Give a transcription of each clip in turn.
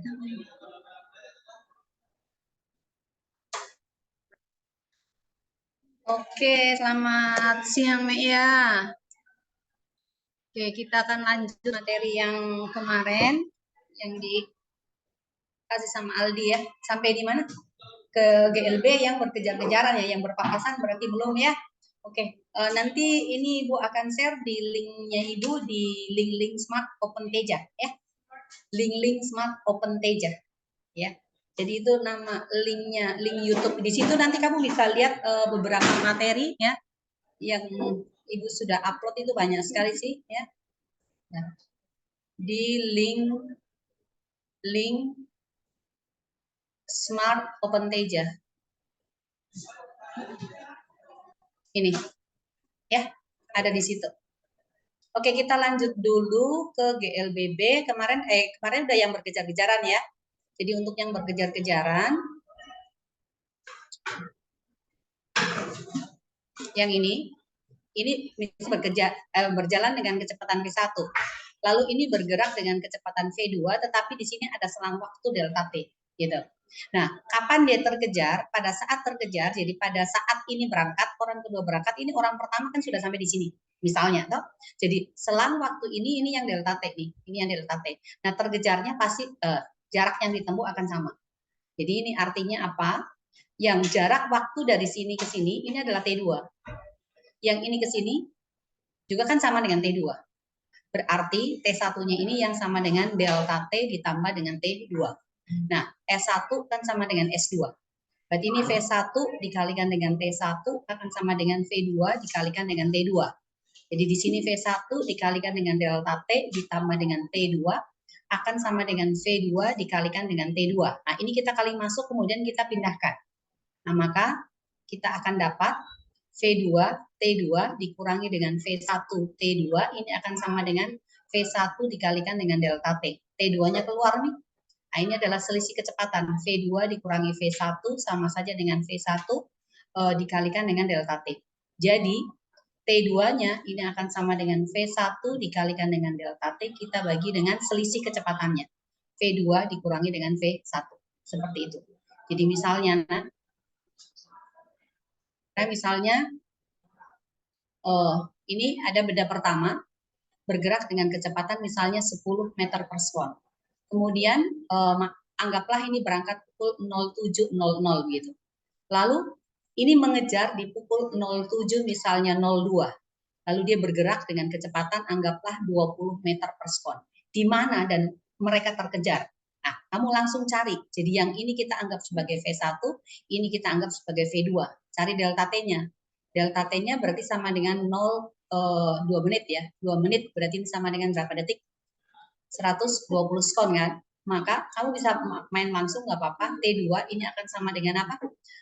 Oke, selamat siang Mia. Oke, kita akan lanjut materi yang kemarin yang dikasih sama Aldi ya. Sampai di mana? Ke GLB yang berkejar-kejaran ya, yang berpapasan berarti belum ya. Oke, nanti ini Ibu akan share di linknya Ibu di link-link Smart Open Teja ya. Link-link Smart Open Teja ya. Jadi itu nama linknya, link YouTube. Di situ nanti kamu bisa lihat beberapa materi ya yang Ibu sudah upload itu banyak sekali sih ya. Nah, di link Smart Open Teja. Ini ya, ada di situ. Oke, kita lanjut dulu ke GLBB. Kemarin udah yang berkejar-kejaran ya. Jadi untuk yang berkejar-kejaran yang ini berjalan dengan kecepatan V1. Lalu ini bergerak dengan kecepatan V2, tetapi di sini ada selang waktu delta T, gitu. Nah, kapan dia terkejar? Pada saat terkejar, jadi pada saat ini berangkat, orang kedua berangkat, ini orang pertama kan sudah sampai di sini, misalnya, toh. Jadi selang waktu ini yang delta T nih, ini yang delta T. Nah, terkejarnya pasti jarak yang ditempuh akan sama. Jadi ini artinya apa? Yang jarak waktu dari sini ke sini ini adalah T2. Yang ini ke sini juga kan sama dengan T2. Berarti T1-nya ini yang sama dengan delta T ditambah dengan T2. Nah, S1 kan sama dengan S2. Berarti ini V1 dikalikan dengan T1 akan sama dengan V2 dikalikan dengan T2. Jadi di sini V1 dikalikan dengan delta T ditambah dengan T2 akan sama dengan V2 dikalikan dengan T2. Nah, ini kita kali masuk kemudian kita pindahkan. Nah, maka kita akan dapat V2 T2 dikurangi dengan V1 T2 ini akan sama dengan V1 dikalikan dengan delta T. T2-nya keluar nih. Nah, ini adalah selisih kecepatan. V2 dikurangi V1 sama saja dengan V1 dikalikan dengan delta T. Jadi, T2-nya ini akan sama dengan V1 dikalikan dengan delta T, kita bagi dengan selisih kecepatannya. V2 dikurangi dengan V1. Seperti itu. Jadi misalnya, ini ada benda pertama bergerak dengan kecepatan misalnya 10 meter per sekon. Kemudian anggaplah ini berangkat pukul 07.00 gitu. Lalu ini mengejar di pukul 07 misalnya 02. Lalu dia bergerak dengan kecepatan anggaplah 20 meter per sekon. Di mana dan mereka terkejar? Nah, kamu langsung cari. Jadi yang ini kita anggap sebagai V1, ini kita anggap sebagai V2. Cari delta T-nya. Delta T-nya berarti sama dengan 2 menit ya. 2 menit berarti sama dengan berapa detik? 120 sekon kan? Maka kamu bisa main langsung nggak apa-apa. T2 ini akan sama dengan apa?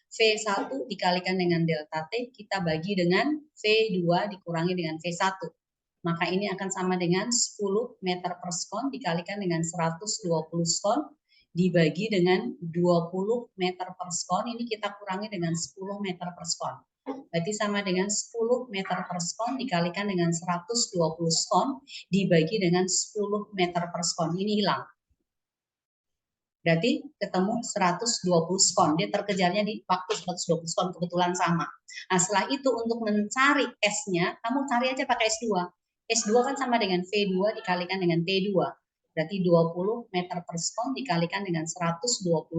V1 dikalikan dengan delta T, kita bagi dengan V2 dikurangi dengan V1. Maka ini akan sama dengan 10 meter per sekon dikalikan dengan 120 sekon dibagi dengan 20 meter per sekon. Ini kita kurangi dengan 10 meter per sekon. Berarti sama dengan 10 meter per sekon dikalikan dengan 120 sekon dibagi dengan 10 meter per sekon. Ini hilang. Berarti ketemu 120 sekon. Dia terkejarnya di waktu 120 sekon, kebetulan sama. Nah, setelah itu untuk mencari S-nya, kamu cari aja pakai S2. S2 kan sama dengan V2 dikalikan dengan T2. Berarti 20 meter per sekon dikalikan dengan 120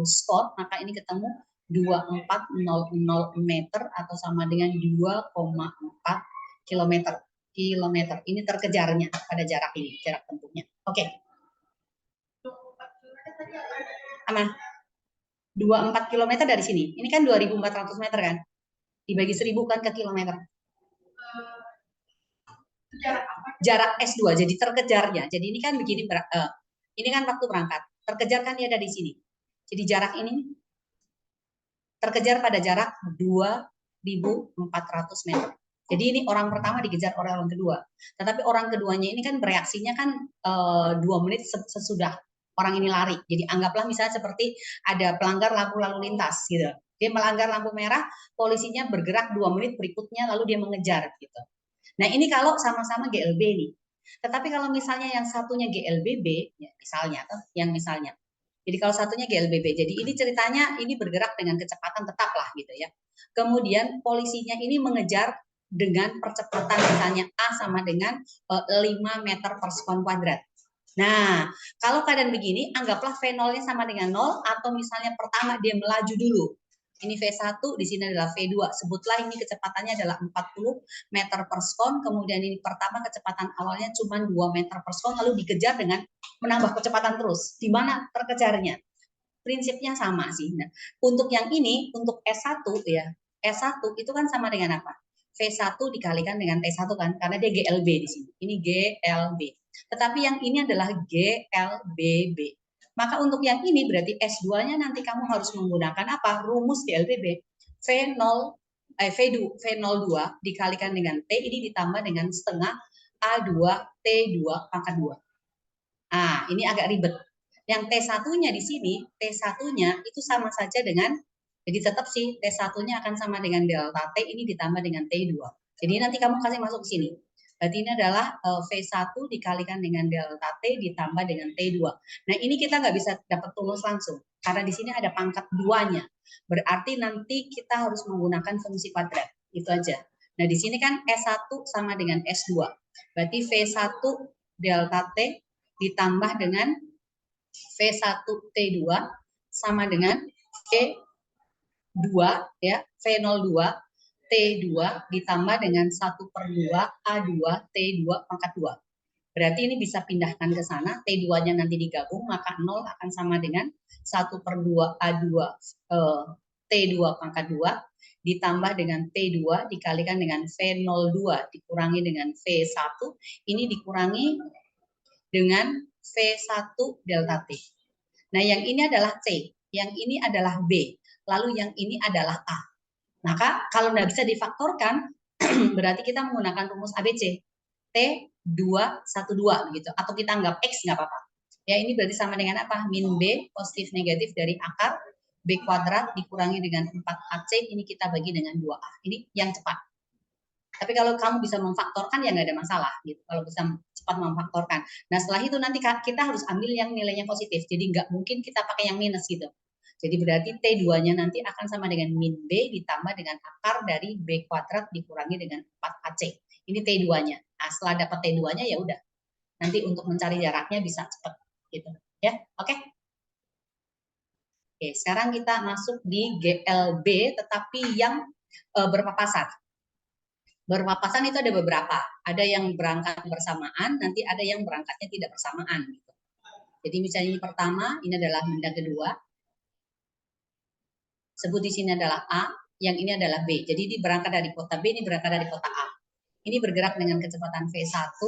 sekon, maka ini ketemu 2400 meter atau sama dengan 2,4 kilometer. Ini terkejarnya pada jarak ini, jarak tempuhnya. Oke. Aman. 24 km dari sini. Ini kan 2.400 meter kan? Dibagi 1.000 kan ke kilometer. Jarak S2, jadi terkejarnya. Jadi ini kan begini, ini kan waktu berangkat. Terkejar kan dia ada di sini. Jadi jarak ini terkejar pada jarak 2.400 meter. Jadi ini orang pertama dikejar oleh orang kedua. Tetapi orang keduanya ini kan bereaksinya kan 2 menit sesudah orang ini lari. Jadi anggaplah misalnya seperti ada pelanggar lampu lalu lintas gitu. Dia melanggar lampu merah, polisinya bergerak 2 menit berikutnya lalu dia mengejar gitu. Nah, ini kalau sama-sama GLB nih. Tetapi kalau misalnya yang satunya GLBB, ya misalnya Jadi kalau satunya GLBB. Jadi ini ceritanya ini bergerak dengan kecepatan tetap lah gitu ya. Kemudian polisinya ini mengejar dengan percepatan misalnya A sama dengan 5 meter per sekon kuadrat. Nah, kalau keadaan begini, anggaplah V0-nya sama dengan 0, atau misalnya pertama dia melaju dulu. Ini V1, di sini adalah V2. Sebutlah ini kecepatannya adalah 40 meter per sekon, kemudian ini pertama kecepatan awalnya cuma 2 meter per sekon, lalu dikejar dengan menambah kecepatan terus. Di mana terkejarnya? Prinsipnya sama sih. Nah, untuk yang ini, untuk S1 ya, S1 itu kan sama dengan apa? V1 dikalikan dengan T1 kan, karena dia GLB di sini. Ini GLB. Tetapi yang ini adalah GLBB. Maka untuk yang ini berarti S2-nya nanti kamu harus menggunakan apa? Rumus GLBB. V02 dikalikan dengan T, ini ditambah dengan setengah A2 T2 pangkat 2. Nah, ini agak ribet. Yang T1-nya di sini, T1-nya itu sama saja dengan, jadi tetap sih T1-nya akan sama dengan delta T, ini ditambah dengan T2. Jadi nanti kamu kasih masuk ke sini. Berarti ini adalah V1 dikalikan dengan delta T ditambah dengan T2. Nah, ini kita nggak bisa dapat rumus langsung, karena di sini ada pangkat 2-nya. Berarti nanti kita harus menggunakan fungsi kuadrat. Itu aja. Nah, di sini kan S1 sama dengan S2. Berarti V1 delta T ditambah dengan V1T2 sama dengan V2 ya, V02 T2 ditambah dengan 1/2 A2 T2 pangkat 2. Berarti ini bisa pindahkan ke sana, T2-nya nanti digabung, maka 0 akan sama dengan 1/2 A2 T2 pangkat 2 ditambah dengan T2 dikalikan dengan V02 dikurangi dengan V1, ini dikurangi dengan V1 delta T. Nah, yang ini adalah C, yang ini adalah B, lalu yang ini adalah A. Maka kalau nggak bisa difaktorkan, berarti kita menggunakan rumus ABC. T212 gitu, atau kita anggap X nggak apa-apa. Ya, ini berarti sama dengan apa? Min B positif negatif dari akar B kuadrat dikurangi dengan 4AC, ini kita bagi dengan 2A. Ini yang cepat. Tapi kalau kamu bisa memfaktorkan ya nggak ada masalah gitu. Kalau bisa cepat memfaktorkan. Nah setelah itu nanti kita harus ambil yang nilainya positif. Jadi nggak mungkin kita pakai yang minus gitu. Jadi berarti T2-nya nanti akan sama dengan min B ditambah dengan akar dari B kuadrat dikurangi dengan 4AC. Ini T2-nya. Nah setelah dapat T2-nya ya udah. Nanti untuk mencari jaraknya bisa cepat gitu. Ya, oke. Oke, sekarang kita masuk di GLB tetapi yang berpapasan. Berpapasan itu ada beberapa. Ada yang berangkat bersamaan, nanti ada yang berangkatnya tidak bersamaan. Gitu. Jadi misalnya ini pertama, ini adalah benda kedua. Sebut di sini adalah A, yang ini adalah B. Jadi ini berangkat dari kota B, ini berangkat dari kota A. Ini bergerak dengan kecepatan V1.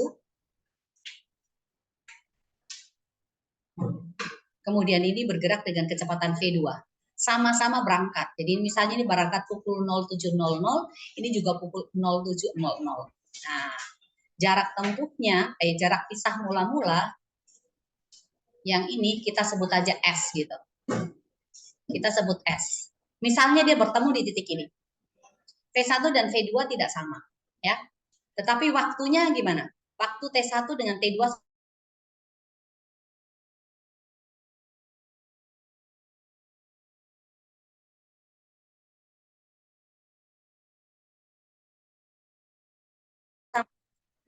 Kemudian ini bergerak dengan kecepatan V2. Sama-sama berangkat. Jadi misalnya ini berangkat pukul 07.00, ini juga pukul 07.00. Nah, jarak tempuhnya, jarak pisah mula-mula, yang ini kita sebut aja S gitu. Kita sebut S. Misalnya dia bertemu di titik ini. T1 dan V2 tidak sama. Ya. Tetapi waktunya gimana? Waktu T1 dengan T2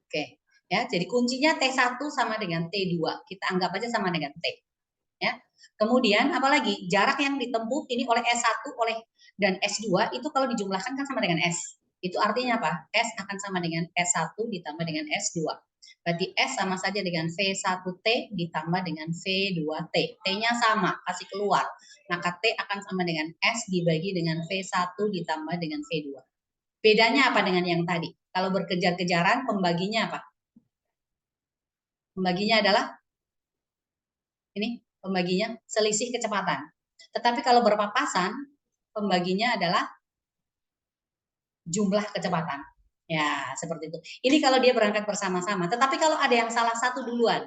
Oke, ya. Jadi kuncinya T1 sama dengan T2. Kita anggap aja sama dengan T. Ya. Kemudian apalagi jarak yang ditempuh ini oleh S1 dan S2 itu kalau dijumlahkan kan sama dengan S. Itu artinya apa? S akan sama dengan S1 ditambah dengan S2. Berarti S sama saja dengan V1T ditambah dengan V2T. T-nya sama, kasih keluar. Maka T akan sama dengan S dibagi dengan V1 ditambah dengan V2. Bedanya apa dengan yang tadi? Kalau berkejar-kejaran, pembaginya apa? Pembaginya adalah ini, pembaginya selisih kecepatan. Tetapi kalau berpapasan, pembaginya adalah jumlah kecepatan. Ya, seperti itu. Ini kalau dia berangkat bersama-sama. Tetapi kalau ada yang salah satu duluan,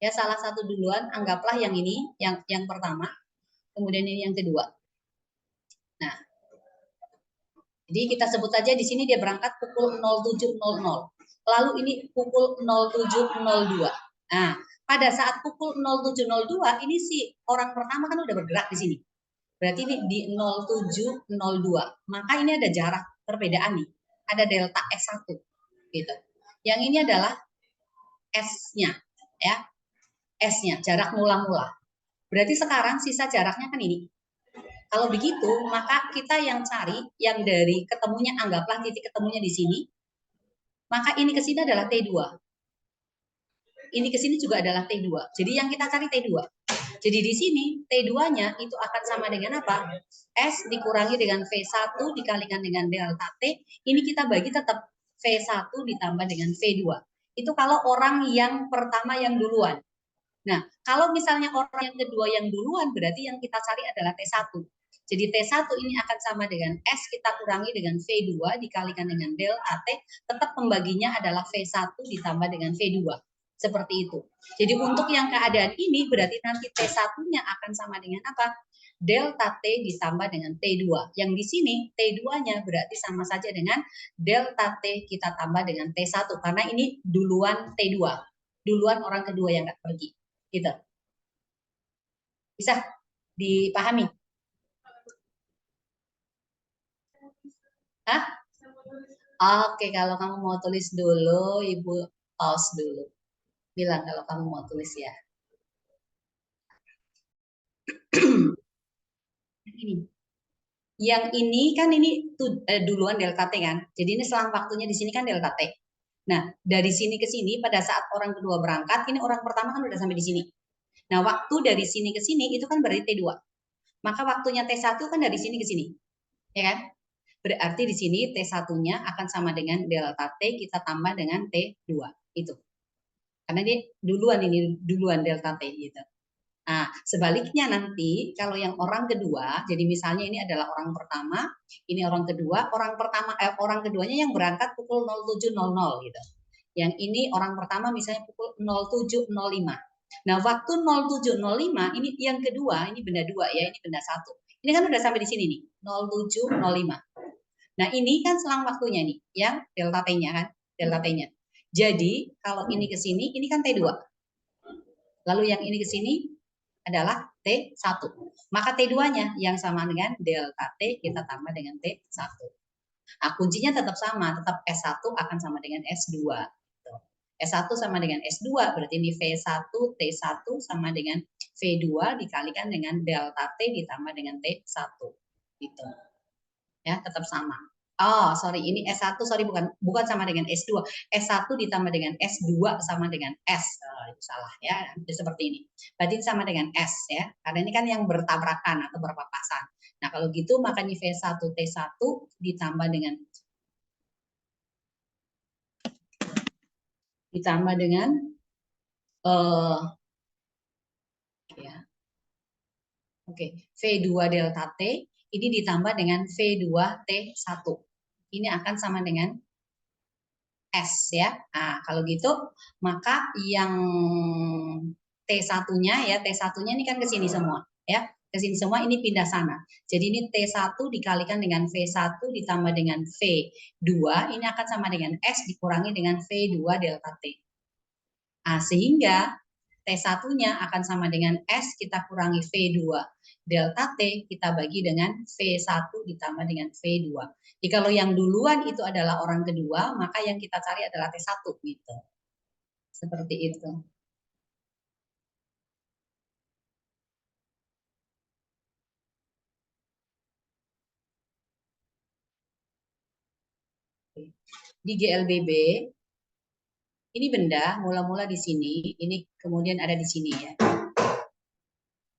ya salah satu duluan, anggaplah yang ini, yang pertama, kemudian ini yang kedua. Nah, jadi kita sebut saja di sini dia berangkat pukul 07.00. Lalu ini pukul 07.02. Nah, pada saat pukul 07.02 ini si orang pertama kan udah bergerak di sini. Berarti ini di 07.02. Maka ini ada jarak perbedaan nih. Ada delta S1 gitu. Yang ini adalah S-nya ya. S-nya jarak mula-mula. Berarti sekarang sisa jaraknya kan ini. Kalau begitu, maka kita yang cari yang dari ketemunya, anggaplah titik ketemunya di sini, maka ini ke sini adalah T2. Ini ke sini juga adalah T2. Jadi yang kita cari T2. Jadi di sini T2-nya itu akan sama dengan apa? S dikurangi dengan V1 dikalikan dengan delta T. Ini kita bagi tetap V1 ditambah dengan V2. Itu kalau orang yang pertama yang duluan. Nah, kalau misalnya orang yang kedua yang duluan, berarti yang kita cari adalah T1. Jadi T1 ini akan sama dengan S, kita kurangi dengan V2 dikalikan dengan delta T, tetap pembaginya adalah V1 ditambah dengan V2. Seperti itu. Jadi untuk yang keadaan ini berarti nanti T1-nya akan sama dengan apa? Delta T ditambah dengan T2. Yang di sini T2-nya berarti sama saja dengan delta T kita tambah dengan T1 karena ini duluan T2. Duluan orang kedua yang nggak pergi. Gitu. Bisa dipahami? Hah? Oke, kalau kamu mau tulis dulu, Ibu pause dulu. Bilang kalau kamu mau tulis ya. Ini. Yang ini kan ini duluan delta T kan. Jadi ini selang waktunya di sini kan delta T. Nah, dari sini ke sini pada saat orang kedua berangkat, ini orang pertama kan udah sampai di sini. Nah, waktu dari sini ke sini itu kan berarti T2. Maka waktunya T1 kan dari sini ke sini. Ya kan? Berarti di sini T1-nya akan sama dengan delta T kita tambah dengan T2. Itu. Karena dia duluan delta T gitu. Nah, sebaliknya nanti kalau yang orang kedua, jadi misalnya ini adalah orang pertama, ini orang kedua, orang keduanya yang berangkat pukul 07.00 gitu. Yang ini orang pertama misalnya pukul 07.05. Nah, waktu 07.05 ini yang kedua, ini benda dua ya, ini benda satu. Ini kan udah sampai di sini nih, 07.05. Nah, ini kan selang waktunya nih, yang delta T-nya kan, delta T-nya. Jadi, kalau ini ke sini, ini kan T2. Lalu yang ini ke sini adalah T1. Maka T2-nya yang sama dengan delta T kita tambah dengan T1. Nah, kuncinya tetap sama, tetap S1 akan sama dengan S2. S1 sama dengan S2, berarti ini V1 T1 sama dengan V2 dikalikan dengan delta T ditambah dengan T1. Gitu. Ya, tetap sama. Oh, sorry, ini S1, sorry bukan sama dengan S2. S1 ditambah dengan S2 sama dengan S. Itu salah ya, seperti ini. Berarti sama dengan S ya, karena ini kan yang bertabrakan atau berpapasan. Nah, kalau gitu makanya V1 T1 ditambah dengan ya. Oke, V2 delta T ini ditambah dengan V2 T1. Ini akan sama dengan S ya. Nah, kalau gitu maka yang T1-nya ya, T1-nya ini kan ke sini semua ya. Ke sini semua ini pindah sana. Jadi ini T1 dikalikan dengan V1 ditambah dengan V2 ini akan sama dengan S dikurangi dengan V2 delta T. Nah, sehingga T1-nya akan sama dengan S kita kurangi V2 delta T kita bagi dengan V1 ditambah dengan V2. Jadi kalau yang duluan itu adalah orang kedua, maka yang kita cari adalah T1 gitu. Seperti itu. Di GLBB ini benda mula-mula di sini, ini kemudian ada di sini ya.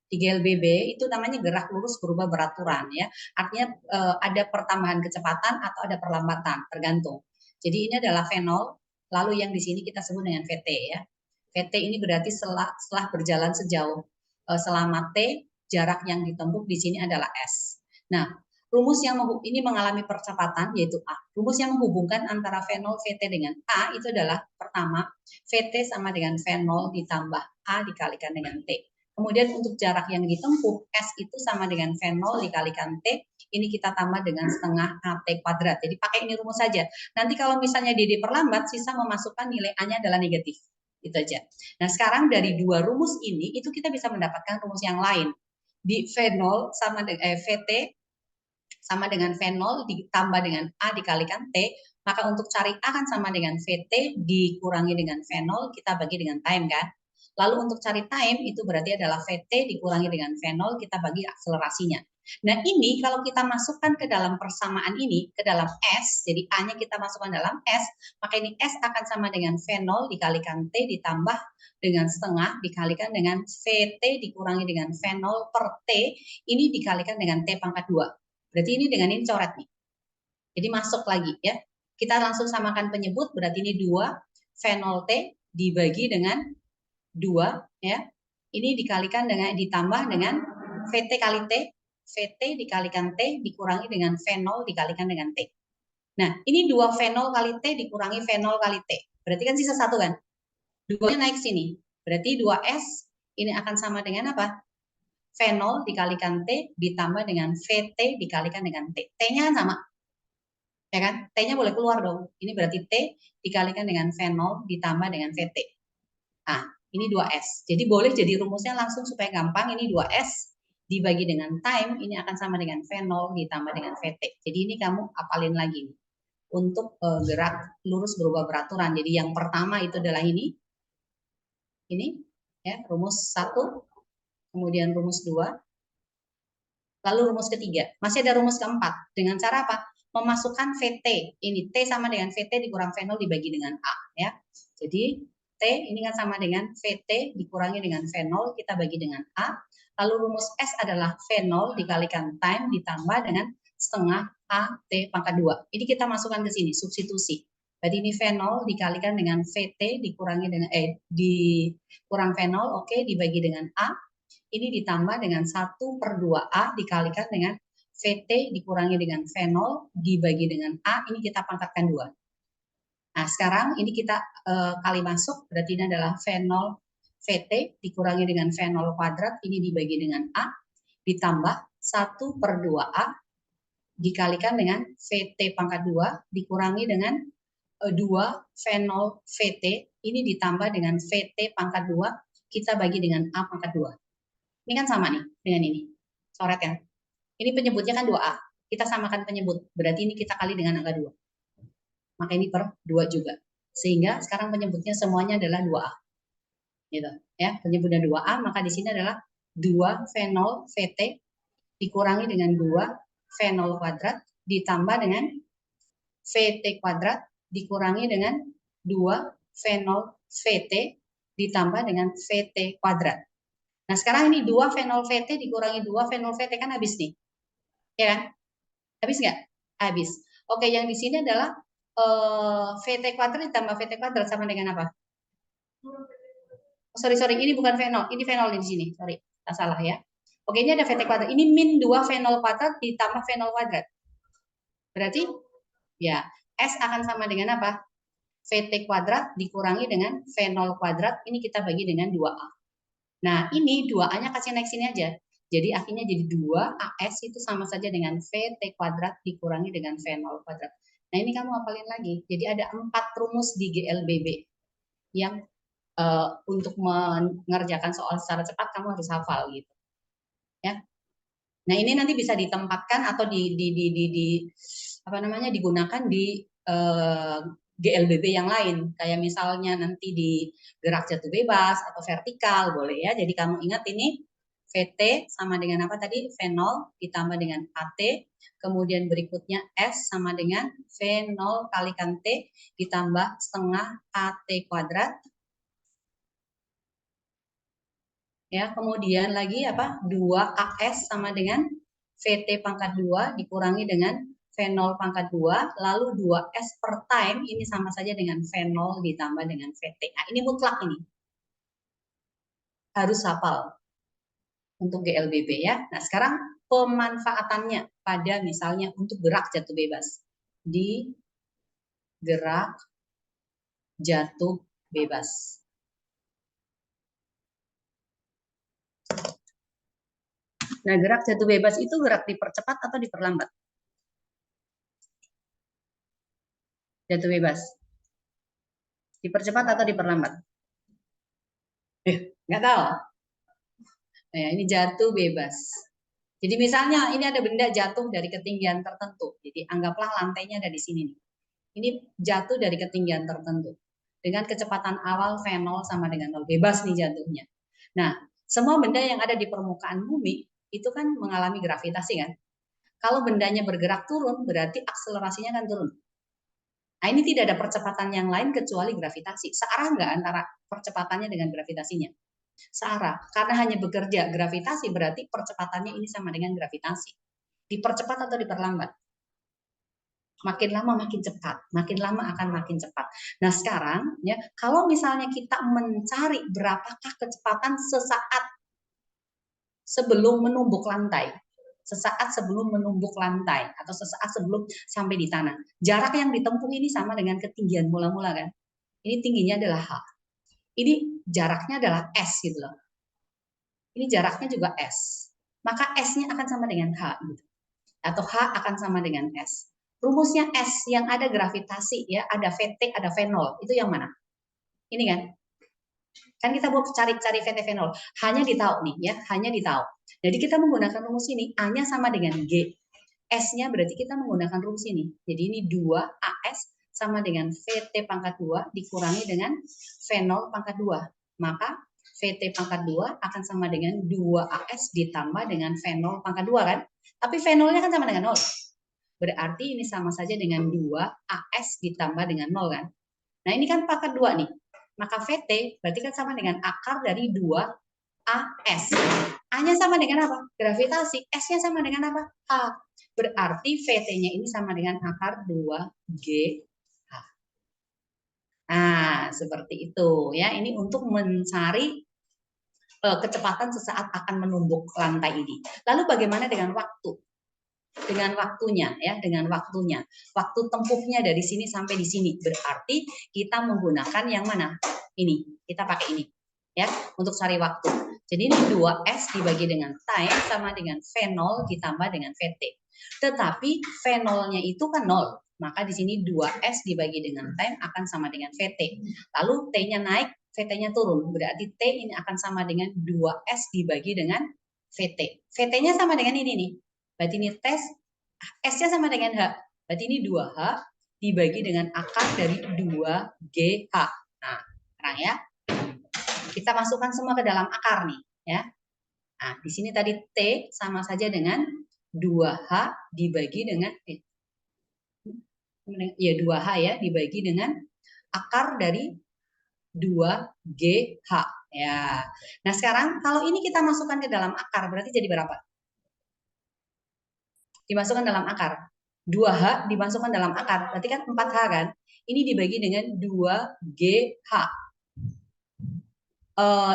Di GLBB itu namanya gerak lurus berubah beraturan ya. Artinya ada pertambahan kecepatan atau ada perlambatan, tergantung. Jadi ini adalah fenol, lalu yang di sini kita sebut dengan VT ya. VT ini berarti setelah berjalan sejauh selama T, jarak yang ditempuh di sini adalah S. Nah, rumus yang ini mengalami percepatan yaitu A. Rumus yang menghubungkan antara fenol VT dengan A itu adalah pertama, VT sama dengan fenol ditambah A dikalikan dengan T. Kemudian untuk jarak yang ditempuh, S itu sama dengan V0 dikalikan T, ini kita tambah dengan setengah AT kuadrat. Jadi pakai ini rumus saja. Nanti kalau misalnya dia diperlambat, sisa memasukkan nilai A-nya adalah negatif. Itu aja. Nah, sekarang dari dua rumus ini itu kita bisa mendapatkan rumus yang lain. Di V0 sama dengan VT sama dengan V0 ditambah dengan A dikalikan T, maka untuk cari A kan sama dengan VT dikurangi dengan V0, kita bagi dengan time kan. Lalu untuk cari time itu berarti adalah VT dikurangi dengan V0, kita bagi akselerasinya. Nah ini kalau kita masukkan ke dalam persamaan ini, ke dalam S, jadi A-nya kita masukkan dalam S, maka ini S akan sama dengan V0 dikalikan T ditambah dengan setengah dikalikan dengan VT dikurangi dengan V0 per T, ini dikalikan dengan T pangkat 2. Berarti ini dengan ini coret nih. Jadi masuk lagi ya. Kita langsung samakan penyebut, berarti ini 2 V0T dibagi dengan 2 ya. Ini dikalikan dengan ditambah dengan VT kali T, VT dikalikan T dikurangi dengan V0 dikalikan dengan T. Nah, ini 2 V0 kali T dikurangi V0 kali T. Berarti kan sisa 1 kan? 2-nya naik sini. Berarti 2S ini akan sama dengan apa? V0 dikalikan T ditambah dengan VT dikalikan dengan T. T-nya kan sama. Ya kan? T-nya boleh keluar dong. Ini berarti T dikalikan dengan V0 ditambah dengan VT. Nah, ini 2S. Jadi boleh jadi rumusnya langsung supaya gampang. Ini 2S dibagi dengan time, ini akan sama dengan V0 ditambah dengan VT. Jadi ini kamu apalin lagi nih. Untuk gerak lurus berubah beraturan. Jadi yang pertama itu adalah ini. Ini ya, rumus 1, kemudian rumus 2, lalu rumus ketiga. Masih ada rumus keempat. Dengan cara apa? Memasukkan VT. Ini T sama dengan VT dikurang V0 dibagi dengan A. Ya. Jadi T ini kan sama dengan VT dikurangi dengan V0, kita bagi dengan A. Lalu rumus S adalah V0 dikalikan time ditambah dengan setengah A T pangkat 2. Ini kita masukkan ke sini, substitusi. Berarti ini V0 dikalikan dengan VT dikurangi dengan dikurang V0, oke, dibagi dengan A. Ini ditambah dengan 1/2A dikalikan dengan VT dikurangi dengan V0 dibagi dengan A, ini kita pangkatkan 2. Nah, sekarang ini kita kali masuk, berarti ini adalah V0 VT dikurangi dengan V0 kuadrat, ini dibagi dengan A, ditambah 1/2A dikalikan dengan VT pangkat 2 dikurangi dengan 2 V0 VT, ini ditambah dengan VT pangkat 2, kita bagi dengan A pangkat 2. Ini kan sama nih dengan ini. Coret kan? Ini penyebutnya kan 2A. Kita samakan penyebut. Berarti ini kita kali dengan angka 2. Maka ini per 2 juga. Sehingga sekarang penyebutnya semuanya adalah 2A. Gitu. Ya, penyebutnya 2A, maka di sini adalah 2 V0 VT dikurangi dengan 2 V0 kuadrat ditambah dengan VT kuadrat dikurangi dengan 2 V0 VT ditambah dengan VT kuadrat. Nah, sekarang ini 2 V0 VT dikurangi 2 V0 VT kan habis nih. Ya kan? Habis nggak? Habis. Oke, yang di sini adalah VT kuadrat ditambah VT kuadrat sama dengan apa? Oh, sorry, ini bukan V0. Ini V0 di sini. Sorry, tak salah ya. Oke, ini ada VT kuadrat. Ini min 2 V0 kuadrat ditambah V0 kuadrat. Berarti, ya, S akan sama dengan apa? VT kuadrat dikurangi dengan V0 kuadrat. Ini kita bagi dengan 2A. Nah, ini 2A-nya kasih naik sini aja. Jadi akhirnya jadi 2AS itu sama saja dengan VT kuadrat dikurangi dengan V0 kuadrat. Nah, ini kamu hafalin lagi. Jadi ada 4 rumus di GLBB yang untuk mengerjakan soal secara cepat kamu harus hafal gitu. Ya. Nah, ini nanti bisa ditempatkan atau digunakan di GLBB yang lain, kayak misalnya nanti di gerak jatuh bebas atau vertikal boleh ya. Jadi kamu ingat ini VT sama dengan apa tadi? V0 ditambah dengan AT, kemudian berikutnya S sama dengan V0 kalikan T ditambah setengah AT kuadrat. Ya, kemudian lagi apa? 2AS sama dengan VT pangkat 2 dikurangi dengan V0 pangkat 2, lalu 2S per time ini sama saja dengan V0 ditambah dengan VT. Nah, ini mutlak ini. Harus hafal untuk GLBB ya. Nah, sekarang pemanfaatannya pada misalnya untuk gerak jatuh bebas. Di gerak jatuh bebas. Nah, gerak jatuh bebas itu gerak dipercepat atau diperlambat? Jatuh bebas. Dipercepat atau diperlambat? Nggak tahu. Nah, ini jatuh bebas. Jadi misalnya ini ada benda jatuh dari ketinggian tertentu. Jadi anggaplah lantainya ada di sini nih. Ini jatuh dari ketinggian tertentu. Dengan kecepatan awal V0 sama dengan 0. Bebas nih jatuhnya. Nah, semua benda yang ada di permukaan bumi itu kan mengalami gravitasi kan. Kalau bendanya bergerak turun, berarti akselerasinya kan turun. Nah, ini tidak ada percepatan yang lain kecuali gravitasi. Searah nggak antara percepatannya dengan gravitasinya? Searah. Karena hanya bekerja gravitasi, berarti percepatannya ini sama dengan gravitasi. Dipercepat atau diperlambat? Makin lama makin cepat, makin lama akan makin cepat. Nah sekarang ya, kalau misalnya kita mencari berapakah kecepatan sesaat sebelum menumbuk lantai, sesaat sebelum menumbuk lantai atau sesaat sebelum sampai di tanah, jarak yang ditempuh ini sama dengan ketinggian mula-mula kan? Ini tingginya adalah h, ini jaraknya adalah s gitu loh. Ini jaraknya juga s, maka s-nya akan sama dengan h gitu. Atau H akan sama dengan S. Rumusnya S yang ada gravitasi ya, ada VT, ada V0. Itu yang mana? Ini kan? Kan kita mau cari-cari VT V0. Hanya ditahu nih ya, hanya ditahu. Jadi kita menggunakan rumus ini, A-nya sama dengan G. S-nya berarti kita menggunakan rumus ini. Jadi ini 2 AS sama dengan VT pangkat 2 dikurangi dengan V0 pangkat 2. Maka VT pangkat 2 akan sama dengan 2AS ditambah dengan V0 pangkat 2 kan? Tapi V0-nya kan sama dengan 0. Berarti ini sama saja dengan 2AS ditambah dengan 0 kan? Nah ini kan pangkat 2 nih. Maka VT berarti kan sama dengan akar dari 2AS. A-nya sama dengan apa? Gravitasi. S-nya sama dengan apa? H. Berarti VT-nya ini sama dengan akar 2GH. Nah, seperti itu ya. Ini untuk mencari kecepatan sesaat akan menumbuk lantai ini. Lalu bagaimana dengan waktu? Dengan waktunya ya, dengan waktunya. Waktu tempuhnya dari sini sampai di sini. Berarti kita menggunakan yang mana? Ini. Kita pakai ini ya untuk cari waktu. Jadi ini 2S dibagi dengan time sama dengan V0 ditambah dengan VT. Tetapi V0-nya itu kan 0. Maka di sini 2S dibagi dengan time akan sama dengan VT. Lalu T-nya naik, VT-nya turun. Berarti T ini akan sama dengan 2S dibagi dengan VT. VT-nya sama dengan ini nih. Berarti ini tes, S-nya sama dengan H. Berarti ini 2H dibagi dengan akar dari 2GH. Nah, sekarang ya. Kita masukkan semua ke dalam akar nih, ya. Nah, di sini tadi T sama saja dengan 2H dibagi dengan 2H ya, dibagi dengan akar dari 2GH. Ya. Nah, sekarang kalau ini kita masukkan ke dalam akar, berarti jadi berapa? Dimasukkan dalam akar. 2H dimasukkan dalam akar, berarti kan 4H kan? Ini dibagi dengan 2GH.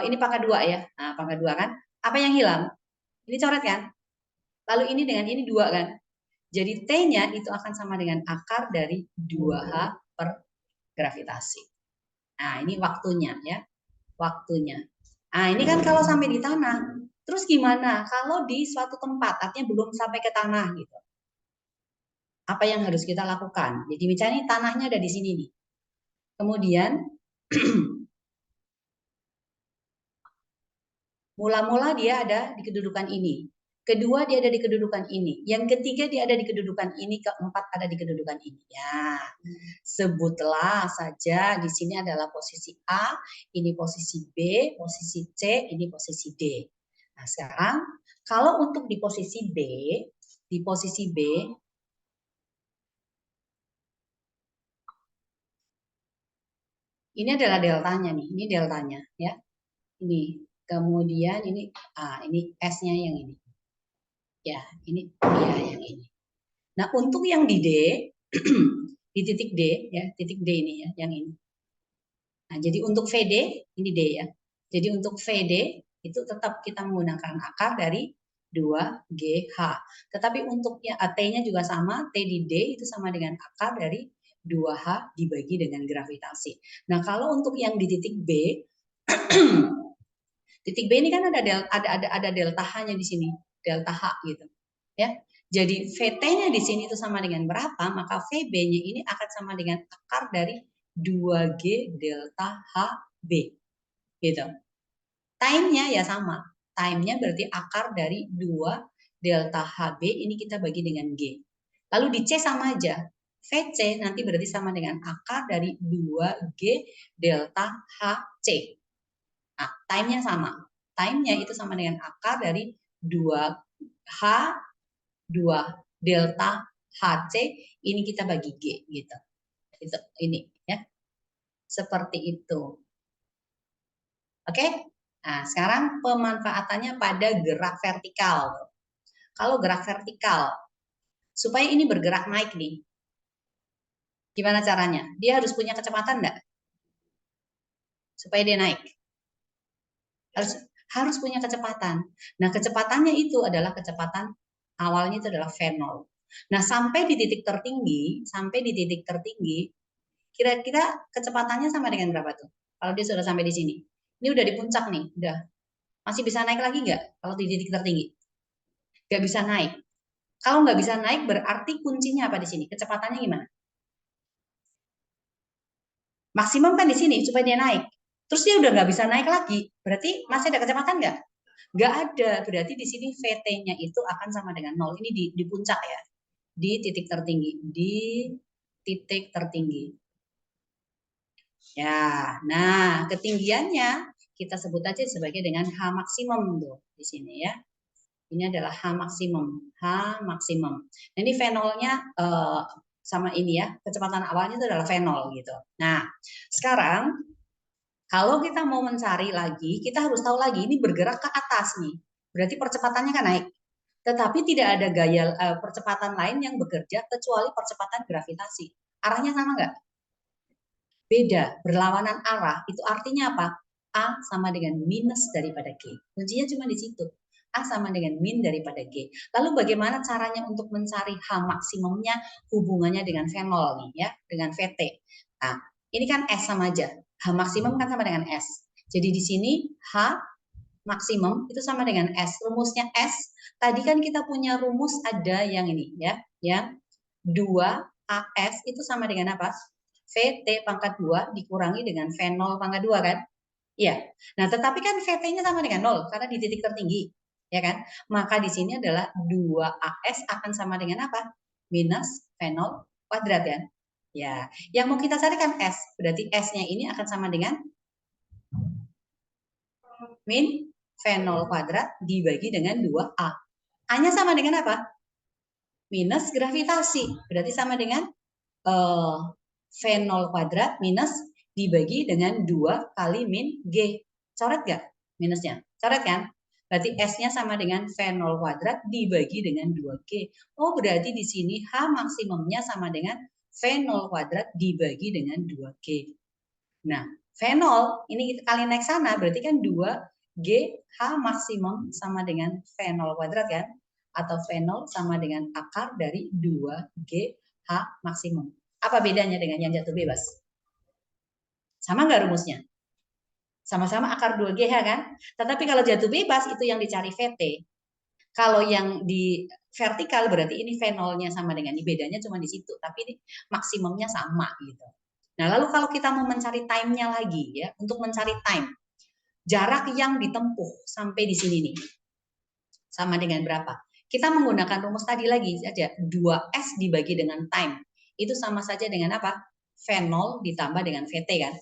Ini pangkat 2 ya. Nah, pangkat 2 kan? Apa yang hilang? Ini coret kan? Lalu ini dengan ini 2 kan? Jadi T-nya itu akan sama dengan akar dari 2H per gravitasi. Nah, ini waktunya ya. Waktunya. Nah, ini kan kalau sampai di tanah. Terus gimana kalau di suatu tempat, artinya belum sampai ke tanah gitu. Apa yang harus kita lakukan? Jadi misalnya tanahnya ada di sini nih. Kemudian mula-mula dia ada di kedudukan ini. Kedua dia ada di kedudukan ini. Yang ketiga dia ada di kedudukan ini. Keempat ada di kedudukan ini. Ya, sebutlah saja di sini adalah posisi A, ini posisi B, posisi C, ini posisi D. Nah sekarang kalau untuk di posisi B, ini adalah deltanya nih. Ini deltanya ya. Ini kemudian ini ini S-nya yang ini. Ya, ini dia yang ini. Nah, untuk yang di D, di titik D, ya, titik D ini ya, yang ini. Nah, jadi untuk VD, ini D ya. Jadi untuk VD, itu tetap kita menggunakan akar dari 2GH. Tetapi untuk ya, T-nya juga sama, T di D itu sama dengan akar dari 2H dibagi dengan gravitasi. Nah, kalau untuk yang di titik B, titik B ini kan ada delta H-nya di sini, delta H gitu. Ya. Jadi VT-nya di sini itu sama dengan berapa, maka VB-nya ini akan sama dengan akar dari 2G delta HB. Gitu. Time-nya ya sama. Time-nya berarti akar dari 2 delta HB ini kita bagi dengan G. Lalu di C sama aja. VC nanti berarti sama dengan akar dari 2G delta HC. Nah, time-nya sama. Time-nya itu sama dengan akar dari 2H, 2 delta HC, ini kita bagi G gitu. Itu ini ya. Seperti itu. Oke? Nah, sekarang pemanfaatannya pada gerak vertikal. Kalau gerak vertikal, supaya ini bergerak naik nih, gimana caranya? Dia harus punya kecepatan enggak? Supaya dia naik. Harus punya kecepatan. Nah, kecepatannya itu adalah kecepatan awalnya itu adalah V0. Nah, sampai di titik tertinggi, kira-kira kecepatannya sama dengan berapa tuh? Kalau dia sudah sampai di sini. Ini udah di puncak nih, udah. Masih bisa naik lagi nggak kalau di titik tertinggi? Nggak bisa naik. Kalau nggak bisa naik berarti kuncinya apa di sini? Kecepatannya gimana? Maksimum kan di sini supaya dia naik. Terus dia udah nggak bisa naik lagi. Berarti masih ada kecepatan nggak? Nggak ada. Berarti di sini VT-nya itu akan sama dengan 0. Ini di puncak ya. Di titik tertinggi. Di titik tertinggi. Ya, nah ketinggiannya kita sebut aja sebagai dengan H maksimum tuh di sini ya. Ini adalah H maksimum, H maksimum. Nah, ini V0-nya sama ini ya, kecepatan awalnya itu adalah V0 gitu. Nah, sekarang kalau kita mau mencari lagi, kita harus tahu lagi ini bergerak ke atas nih. Berarti percepatannya kan naik. Tetapi tidak ada gaya percepatan lain yang bekerja kecuali percepatan gravitasi. Arahnya sama nggak? Beda, berlawanan arah. Itu artinya apa? A sama dengan minus daripada G. Kuncinya cuma di situ. A sama dengan min daripada G. Lalu bagaimana caranya untuk mencari H maksimumnya hubungannya dengan V0 nih ya, dengan VT. Nah, ini kan S sama aja. H maksimum kan sama dengan S. Jadi di sini H maksimum itu sama dengan S. Rumusnya S, tadi kan kita punya rumus ada yang ini ya, yang 2AS itu sama dengan apa? VT pangkat 2 dikurangi dengan V0 pangkat 2 kan? Iya. Nah, tetapi kan VT-nya sama dengan 0 karena di titik tertinggi, ya kan? Maka di sini adalah 2AS akan sama dengan apa? Minus V0 kuadrat ya. Ya, yang mau kita carikan S, berarti S-nya ini akan sama dengan min V0 kuadrat dibagi dengan 2A. A-nya sama dengan apa? Minus gravitasi. Berarti sama dengan V0 kuadrat minus dibagi dengan 2 kali min G. Coret nggak minusnya? Coret kan? Berarti S-nya sama dengan V0 kuadrat dibagi dengan 2G. Oh, berarti di sini H maksimumnya sama dengan V0 kuadrat dibagi dengan 2G. Nah, V0 ini kita kali naik sana berarti kan 2G H maksimum sama dengan V0 kuadrat kan? Atau V0 sama dengan akar dari 2G H maksimum. Apa bedanya dengan yang jatuh bebas? Sama nggak rumusnya? Sama-sama akar 2GH kan? Tetapi kalau jatuh bebas itu yang dicari VT. Kalau yang di vertikal berarti ini V0-nya sama dengan ini, bedanya cuma di situ. Tapi ini maksimumnya sama gitu. Nah, lalu kalau kita mau mencari time-nya lagi ya, untuk mencari time, jarak yang ditempuh sampai di sini nih, sama dengan berapa? Kita menggunakan rumus tadi lagi saja, 2S dibagi dengan time. Itu sama saja dengan apa? V0 ditambah dengan VT kan?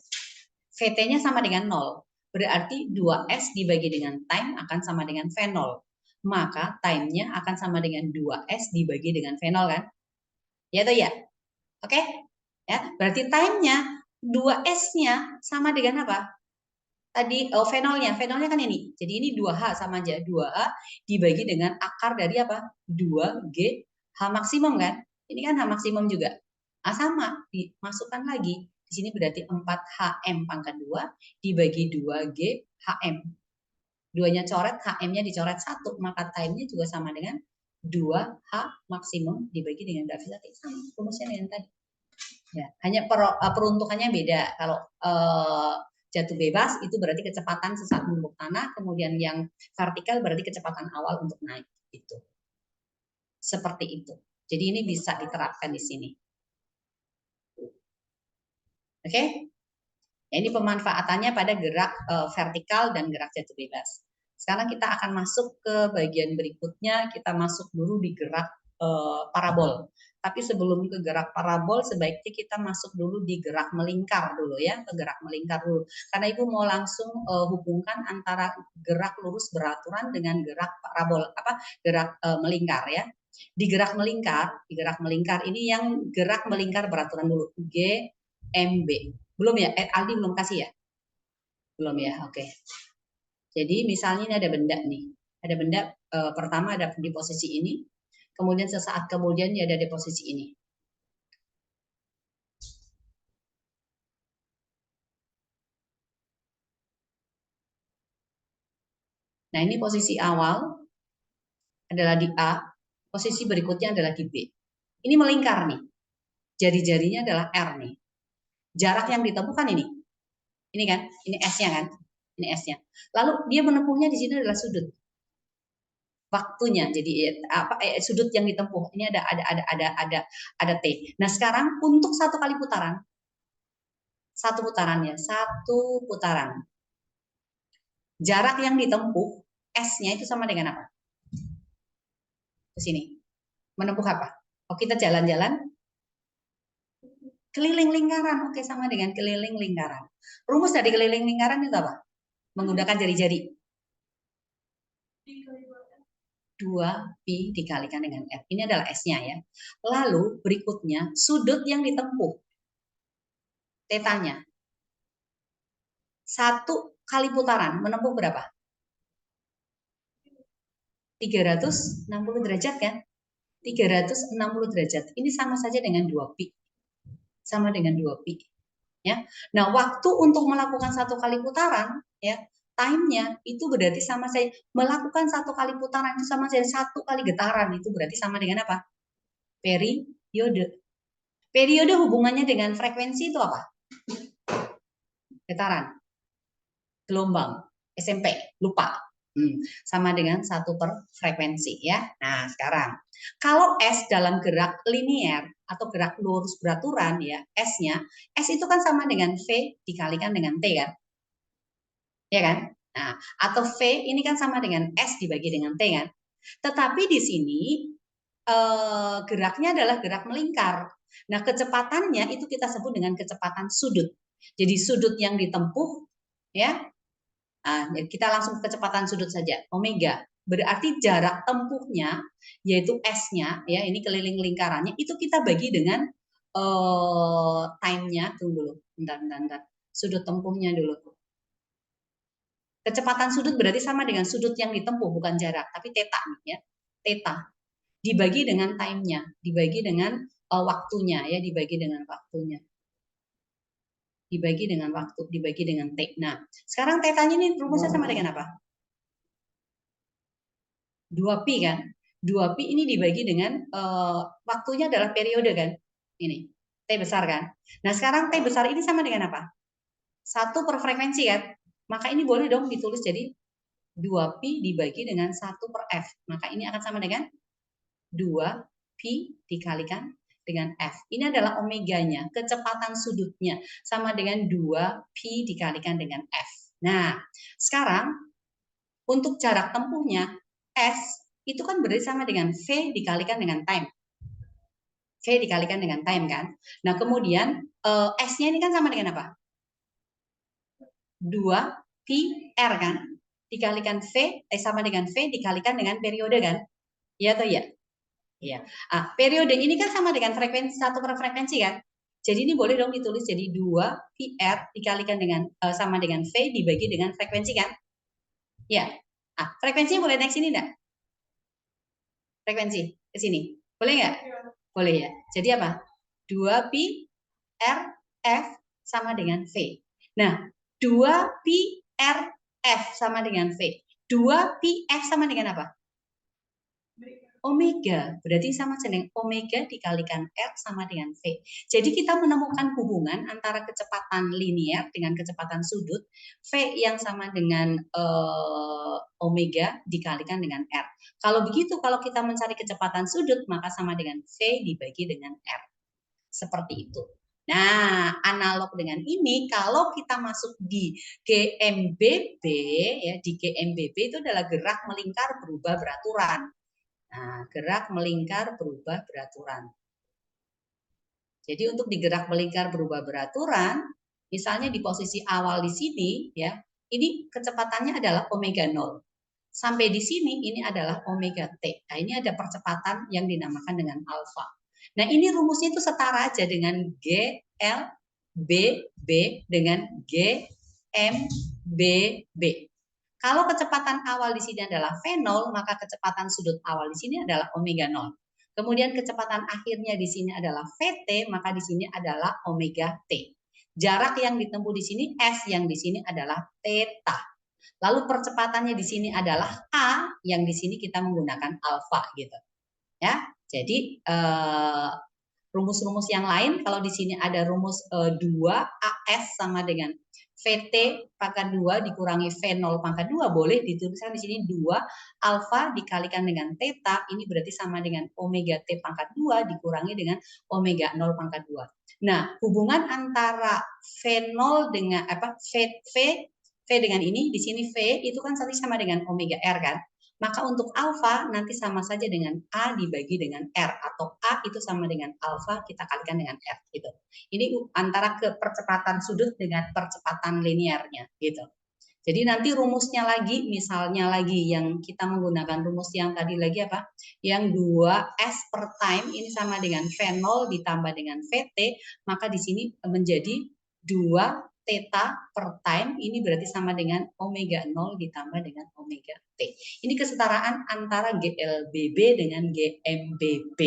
VT-nya sama dengan 0. Berarti 2S dibagi dengan time akan sama dengan V0. Maka time-nya akan sama dengan 2S dibagi dengan V0 kan? Ya atau ya? Oke? Ya, berarti time-nya 2S-nya sama dengan apa? Tadi V0-nya kan ini. Jadi ini 2H sama aja. 2H dibagi dengan akar dari apa? 2G H maksimum kan? Ini kan H maksimum juga. Ah, sama, dimasukkan lagi. Di sini berarti 4HM pangkat 2 dibagi 2G HM. 2-nya coret, HM-nya dicoret 1, maka time-nya juga sama dengan 2H maksimum dibagi dengan gravitasi. Sama rumusnya dengan tadi. Ya, hanya peruntukannya beda. Kalau jatuh bebas itu berarti kecepatan sesaat menumpuk tanah, kemudian yang vertikal berarti kecepatan awal untuk naik. Itu. Seperti itu. Jadi ini bisa diterapkan di sini. Oke? Ya, ini pemanfaatannya pada gerak vertikal dan gerak jatuh bebas. Sekarang kita akan masuk ke bagian berikutnya. Kita masuk dulu di gerak parabol. Tapi sebelum ke gerak parabol, sebaiknya kita masuk dulu di gerak melingkar dulu ya, ke gerak melingkar dulu. Karena Ibu mau langsung hubungkan antara gerak lurus beraturan dengan gerak parabol, gerak melingkar ya. Di gerak melingkar ini yang gerak melingkar beraturan dulu, GMB. Belum ya? Aldi belum kasih ya? Belum ya, oke. Jadi misalnya ini ada benda nih. Ada benda pertama ada di posisi ini, kemudian sesaat kemudian dia ada di posisi ini. Nah ini posisi awal adalah di A, posisi berikutnya adalah di B. Ini melingkar nih. Jari-jarinya adalah R nih. Jarak yang ditempuh kan ini. Ini kan, ini S-nya kan. Ini S-nya. Lalu dia menempuhnya di sini adalah sudut. Waktunya jadi sudut yang ditempuh ini ada T. Nah sekarang untuk satu kali putaran, satu putaran, jarak yang ditempuh S-nya itu sama dengan apa? Ke sini menempuh apa? Oh kita jalan-jalan keliling lingkaran, oke sama dengan keliling lingkaran. Rumus dari keliling lingkaran itu apa? Menggunakan jari-jari. 2pi dikalikan dengan F. Ini adalah S-nya ya. Lalu berikutnya sudut yang ditempuh. Tetanya. Satu kali putaran menempuh berapa? 360 derajat kan? 360 derajat. Ini sama saja dengan 2pi. Sama dengan 2pi. Ya. Nah, waktu untuk melakukan satu kali putaran, ya, time-nya itu berarti sama saja melakukan satu kali putaran itu sama saja satu kali getaran itu berarti sama dengan apa? Periode. Periode hubungannya dengan frekuensi itu apa? Getaran, gelombang, SMP, lupa. Sama dengan 1 per frekuensi ya. Nah sekarang kalau S dalam gerak linier atau gerak lurus beraturan ya, S-nya, S itu kan sama dengan V dikalikan dengan T kan, ya kan? Nah atau V ini kan sama dengan S dibagi dengan T kan. Tetapi di sini geraknya adalah gerak melingkar. Nah kecepatannya itu kita sebut dengan kecepatan sudut. Jadi sudut yang ditempuh ya. Nah, kita langsung kecepatan sudut saja, omega. Berarti jarak tempuhnya, yaitu S-nya, ya ini keliling lingkarannya, itu kita bagi dengan time-nya. Tunggu dulu, bentar. Sudut tempuhnya dulu. Kecepatan sudut berarti sama dengan sudut yang ditempuh, bukan jarak, tapi theta ya. Theta dibagi dengan time-nya, dibagi dengan waktunya, ya dibagi dengan waktunya. Dibagi dengan waktu, dibagi dengan T. Nah, sekarang tetanya ini rumusnya sama dengan apa? 2pi kan? 2pi ini dibagi dengan waktunya adalah periode kan? Ini, T besar kan? Nah, sekarang T besar ini sama dengan apa? 1 per frekuensi kan? Maka ini boleh dong ditulis jadi 2pi dibagi dengan 1 per F. Maka ini akan sama dengan 2pi dikalikan dengan F. Ini adalah omeganya, kecepatan sudutnya. Sama dengan 2pi dikalikan dengan F. Nah, sekarang untuk jarak tempuhnya, S itu kan berarti sama dengan V dikalikan dengan time. V dikalikan dengan time kan. Nah, kemudian S-nya ini kan sama dengan apa? 2pi R kan? Dikalikan V, sama dengan V dikalikan dengan periode kan? Iya atau iya? Iya. Periode ini kan sama dengan frekuensi 1 per frekuensi kan? Jadi ini boleh dong ditulis jadi 2πr dikalikan dengan sama dengan V dibagi dengan frekuensi kan? Ya. Frekuensinya boleh naik sini enggak? Frekuensi ke sini. Boleh nggak? Boleh ya. Jadi apa? 2πr F sama dengan V. Nah, 2πr F sama dengan V. 2πf sama dengan apa? Omega, berarti sama dengan omega dikalikan R sama dengan V. Jadi kita menemukan hubungan antara kecepatan linier dengan kecepatan sudut, V yang sama dengan omega dikalikan dengan R. Kalau begitu, kalau kita mencari kecepatan sudut, maka sama dengan V dibagi dengan R. Seperti itu. Nah, analog dengan ini, kalau kita masuk di GMBB, ya di GMBB itu adalah gerak melingkar berubah beraturan. Nah, gerak melingkar berubah beraturan. Jadi untuk digerak melingkar berubah beraturan, misalnya di posisi awal di sini, ya, ini kecepatannya adalah omega 0. Sampai di sini ini adalah omega T. Nah, ini ada percepatan yang dinamakan dengan alfa. Nah, ini rumusnya itu setara aja dengan G, L, B, B dengan G, M, B, B. Kalau kecepatan awal di sini adalah V0, maka kecepatan sudut awal di sini adalah omega 0. Kemudian kecepatan akhirnya di sini adalah Vt, maka di sini adalah omega T. Jarak yang ditempuh di sini S, yang di sini adalah theta. Lalu percepatannya di sini adalah A, yang di sini kita menggunakan alfa gitu. Ya. Jadi rumus-rumus yang lain, kalau di sini ada rumus 2 AS sama dengan VT pangkat 2 dikurangi V0 pangkat 2, boleh dituliskan di sini 2 alfa dikalikan dengan theta, ini berarti sama dengan omega T pangkat 2 dikurangi dengan omega 0 pangkat 2. Nah, hubungan antara V0 dengan V dengan ini, di sini V itu kan sama dengan omega R kan? Maka untuk alfa nanti sama saja dengan A dibagi dengan R, atau A itu sama dengan alfa kita kalikan dengan R gitu. Ini antara kepercepatan sudut dengan percepatan linearnya gitu. Jadi nanti rumusnya lagi, misalnya lagi yang kita menggunakan rumus yang tadi lagi apa? Yang 2S per time ini sama dengan V0 ditambah dengan VT, maka di sini menjadi 2 theta per time, ini berarti sama dengan omega 0 ditambah dengan omega T. Ini kesetaraan antara GLBB dengan GMBB.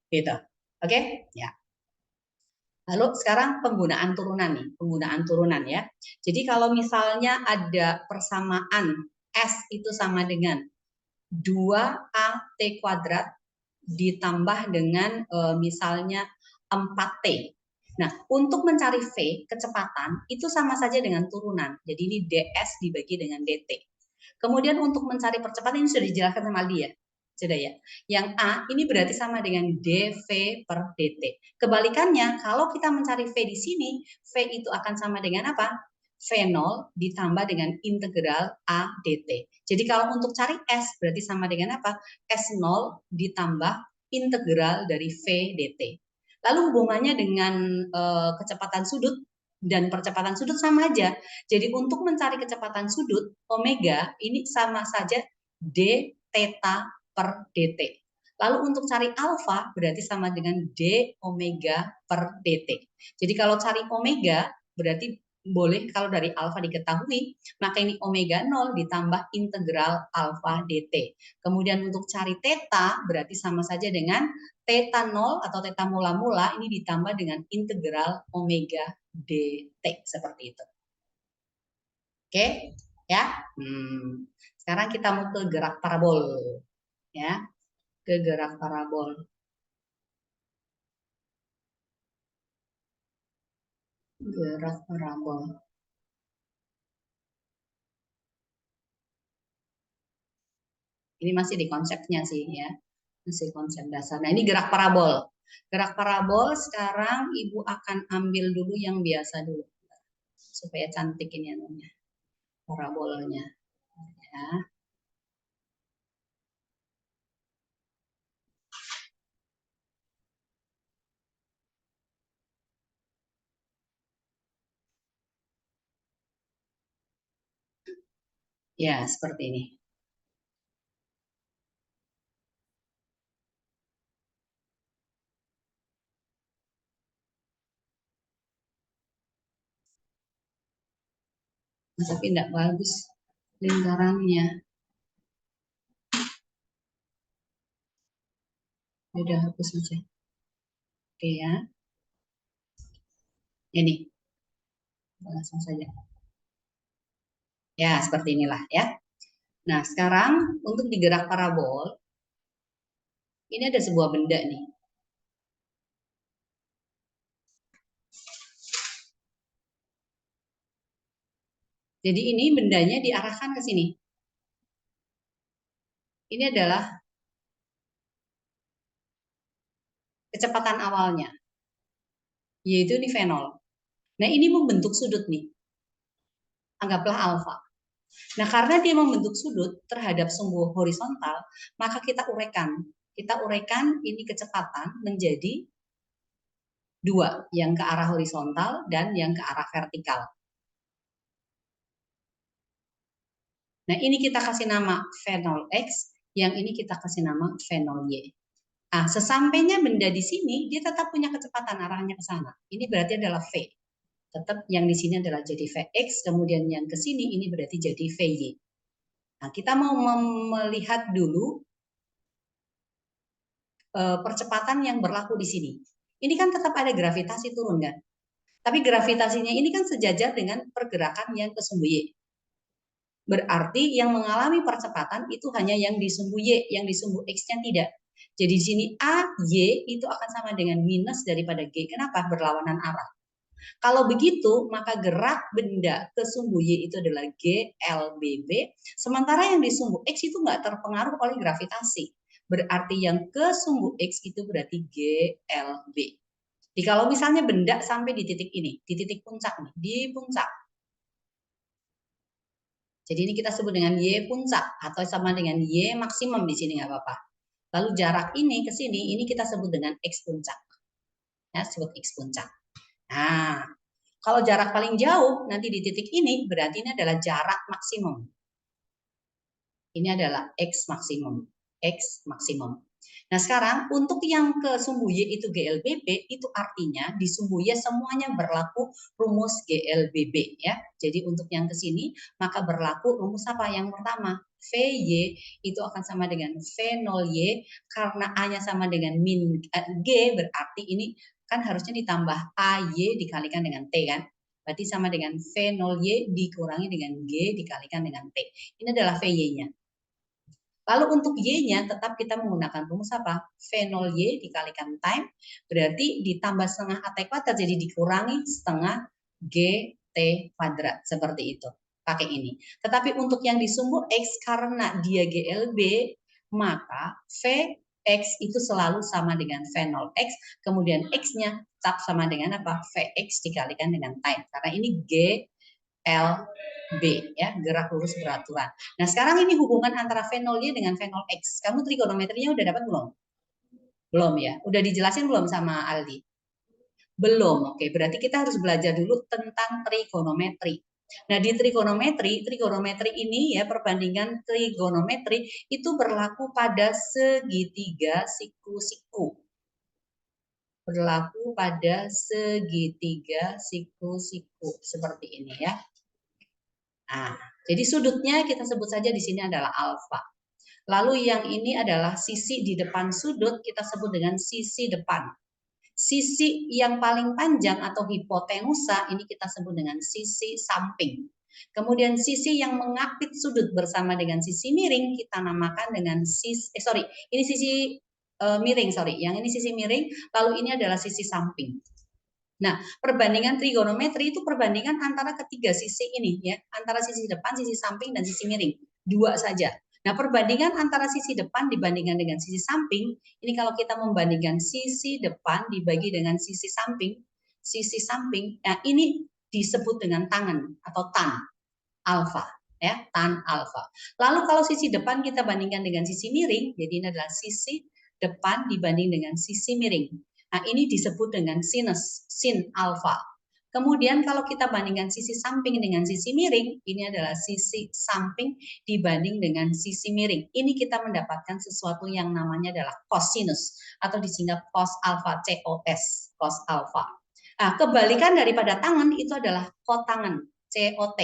Gitu. Oke? Ya. Lalu sekarang penggunaan turunan nih, penggunaan turunan ya. Jadi kalau misalnya ada persamaan S itu sama dengan 2AT kuadrat ditambah dengan misalnya 4T. Nah, untuk mencari V, kecepatan, itu sama saja dengan turunan. Jadi ini DS dibagi dengan DT. Kemudian untuk mencari percepatan, ini sudah dijelaskan sama Aldi ya. Sudah ya. Yang A ini berarti sama dengan dV per dt. Kebalikannya, kalau kita mencari V di sini, V itu akan sama dengan apa? V0 ditambah dengan integral A dt. Jadi kalau untuk cari S berarti sama dengan apa? S0 ditambah integral dari V dt. Lalu hubungannya dengan kecepatan sudut dan percepatan sudut sama aja. Jadi untuk mencari kecepatan sudut, omega ini sama saja d theta per dt. Lalu untuk cari alfa berarti sama dengan d omega per dt. Jadi kalau cari omega berarti boleh kalau dari alfa diketahui, maka ini omega 0 ditambah integral alfa dt. Kemudian untuk cari theta berarti sama saja dengan theta 0 atau theta mula-mula ini ditambah dengan integral omega dt seperti itu. Oke, ya. Sekarang kita mau ke gerak parabol, ya, ke gerak parabol. Gerak parabol. Ini masih di konsepnya sih ya, masih konsep dasar. Nah ini gerak parabol. Gerak parabol sekarang Ibu akan ambil dulu yang biasa dulu supaya cantik ini namanya parabolnya. Ya. Ya, seperti ini. Tapi tidak bagus lingkarannya. Udah hapus aja. Oke ya. Ini. Langsung saja. Ya, seperti inilah ya. Nah, sekarang untuk digerak parabol, ini ada sebuah benda nih. Jadi ini bendanya diarahkan ke sini. Ini adalah kecepatan awalnya. yaitu ini fenol. Nah, ini membentuk sudut nih. Anggaplah alfa. Nah, karena dia membentuk sudut terhadap sumbu horizontal, maka kita uraikan. Kita uraikan ini kecepatan menjadi dua, yang ke arah horizontal dan yang ke arah vertikal. Nah, ini kita kasih nama fenol X, yang ini kita kasih nama fenol Y. Nah, sesampainya benda di sini, dia tetap punya kecepatan arahnya ke sana. Ini berarti adalah V. Tetap yang di sini adalah jadi Vx, kemudian yang ke sini ini berarti jadi Vy. Nah, kita mau melihat dulu percepatan yang berlaku di sini. Ini kan tetap ada gravitasi turun kan? Tapi gravitasinya ini kan sejajar dengan pergerakan yang ke sumbu Y. Berarti yang mengalami percepatan itu hanya yang di sumbu Y, yang di sumbu X-nya tidak. Jadi di sini A, Y itu akan sama dengan minus daripada G. Kenapa? Berlawanan arah. Kalau begitu, maka gerak benda ke sumbu Y itu adalah G, L, B, B. Sementara yang di sumbu X itu nggak terpengaruh oleh gravitasi. Berarti yang ke sumbu X itu berarti G, L, B. Jadi kalau misalnya benda sampai di titik ini, di titik puncak nih, di puncak. Jadi ini kita sebut dengan Y puncak atau sama dengan Y maksimum di sini nggak apa-apa. Lalu jarak ini ke sini, ini kita sebut dengan X puncak. Ya, sebut X puncak. Nah, kalau jarak paling jauh nanti di titik ini berarti ini adalah jarak maksimum. Ini adalah X maksimum. X maksimum. Nah sekarang untuk yang ke sumbu Y itu GLBB itu artinya di sumbu Y semuanya berlaku rumus GLBB ya. Jadi untuk yang ke sini maka berlaku rumus apa? Yang pertama VY itu akan sama dengan V0Y karena A-nya sama dengan min G berarti ini kan harusnya ditambah AY dikalikan dengan T kan. Berarti sama dengan V0Y dikurangi dengan G dikalikan dengan T. Ini adalah VY-nya. Lalu untuk Y-nya tetap kita menggunakan rumus apa? V0Y dikalikan time, berarti ditambah setengah AT kuadrat, jadi dikurangi setengah GT kuadrat. Seperti itu. Pakai ini. Tetapi untuk yang di sumbu X, karena dia GLB, maka Vx itu selalu sama dengan V0X, kemudian X-nya tetap sama dengan apa? Vx dikalikan dengan time. Karena ini G L B ya, gerak lurus beraturan. Nah, sekarang ini hubungan antara V0Y dengan V0X. Kamu trigonometrinya udah dapat belum? Belum ya. Udah dijelasin belum sama Aldi? Belum. Oke, berarti kita harus belajar dulu tentang trigonometri. Nah, di trigonometri ini ya, perbandingan trigonometri itu berlaku pada segitiga siku-siku. Berlaku pada segitiga siku-siku seperti ini ya. Nah, jadi sudutnya kita sebut saja di sini adalah alfa. Lalu yang ini adalah sisi di depan sudut, kita sebut dengan sisi depan. Sisi yang paling panjang atau hipotenusa ini kita sebut dengan sisi samping. Kemudian sisi yang mengapit sudut bersama dengan sisi miring kita namakan dengan ini sisi miring, Yang ini sisi miring, lalu ini adalah sisi samping. Nah, perbandingan trigonometri itu perbandingan antara ketiga sisi ini ya, antara sisi depan, sisi samping dan sisi miring. Dua saja. Nah, perbandingan antara sisi depan dibandingkan dengan sisi samping, ini kalau kita membandingkan sisi depan dibagi dengan sisi samping, nah ini disebut dengan tangen atau tan alfa ya, tan alfa. Lalu kalau sisi depan kita bandingkan dengan sisi miring, jadi ini adalah sisi depan dibanding dengan sisi miring. Nah, ini disebut dengan sinus, sin alfa. Kemudian kalau kita bandingkan sisi samping dengan sisi miring, ini adalah sisi samping dibanding dengan sisi miring. Ini kita mendapatkan sesuatu yang namanya adalah cosinus atau disingkat cos alfa, COS, cos alfa. Nah, kebalikan daripada tangan itu adalah kotangan, COT.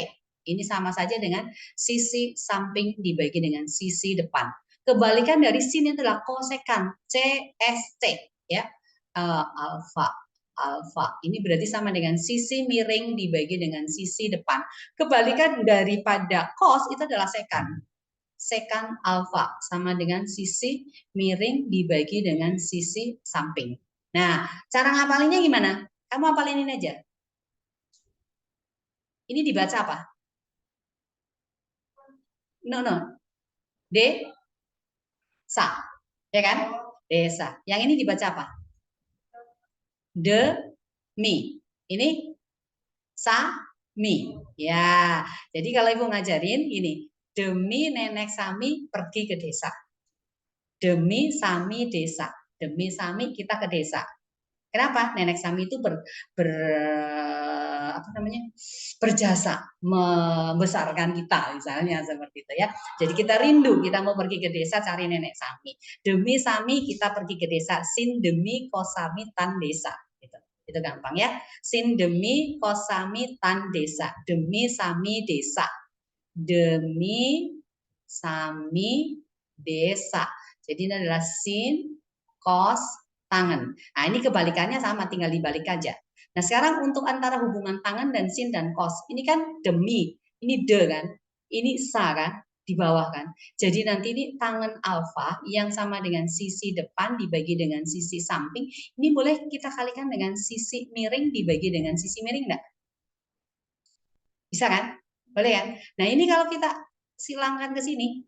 Ini sama saja dengan sisi samping dibagi dengan sisi depan. Kebalikan dari sini adalah kosekan, CSC, ya. Alfa. Ini berarti sama dengan sisi miring dibagi dengan sisi depan. Kebalikan daripada cos itu adalah sekan. Sekan alfa sama dengan sisi miring dibagi dengan sisi samping. Nah, cara ngapalinnya gimana? Kamu hafalin ini aja. Ini dibaca apa? No. Desa. Ya kan? Desa. Yang ini dibaca apa? mi. Ini Sami. Ya, jadi kalau Ibu ngajarin ini, demi nenek Sami pergi ke desa. Demi Sami desa. Demi Sami kita ke desa. Kenapa? Nenek Sami itu apa namanya? Berjasa membesarkan kita, misalnya seperti itu ya. Jadi kita rindu, kita mau pergi ke desa cari nenek Sami. Demi Sami kita pergi ke desa. Sin demi kosami tan desa. Itu gampang ya. Sin demi kosami tan desa. Demi Sami desa. Demi Sami desa. Jadi ini adalah sin, kos, tangan. Nah, ini kebalikannya sama, tinggal dibalik aja. Nah, sekarang untuk antara hubungan tangan dan sin dan kos, ini kan demi, ini de kan, ini sa kan, di bawah kan. Jadi nanti ini tangan alfa yang sama dengan sisi depan dibagi dengan sisi samping, ini boleh kita kalikan dengan sisi miring dibagi dengan sisi miring enggak? Bisa kan? Boleh kan? Nah, ini kalau kita silangkan ke sini,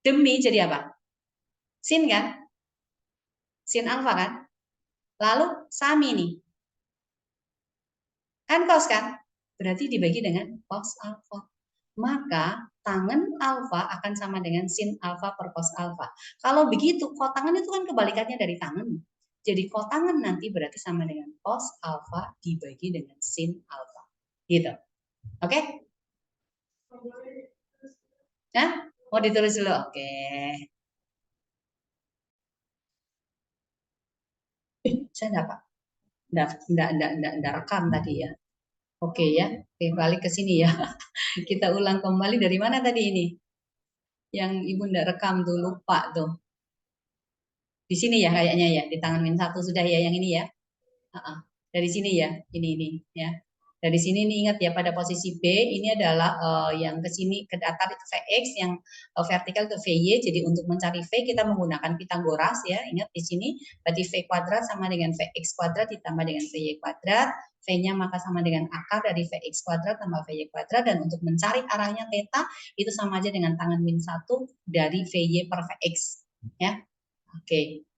demi jadi apa? Sin kan? Sin alfa kan? Lalu sami nih. Kan cos kan? Berarti dibagi dengan cos alfa. Maka tangen alfa akan sama dengan sin alfa per cos alfa. Kalau begitu, kotangan itu kan kebalikannya dari tangen. Jadi kotangan nanti berarti sama dengan cos alfa dibagi dengan sin alfa. Gitu. Oke? Nah, mau ditulis dulu? Oke. Saya enggak rekam tadi ya. Oke ya. Oke, balik ke sini ya. Kita ulang kembali dari mana tadi ini? Yang Ibu enggak rekam tuh, lupa tuh. Di sini ya kayaknya ya, di tangan min 1 sudah ya yang ini ya. Dari sini ya, ini ya. Dari sini nih ingat ya pada posisi B ini adalah yang ke sini ke datar itu Vx, yang vertikal itu Vy. Jadi untuk mencari V kita menggunakan Pitagoras ya. Ingat di sini berarti V kuadrat sama dengan Vx kuadrat ditambah dengan Vy kuadrat. V-nya maka sama dengan akar dari Vx kuadrat tambah Vy kuadrat, dan untuk mencari arahnya theta itu sama aja dengan tangan min 1 dari Vy per Vx ya. Oke.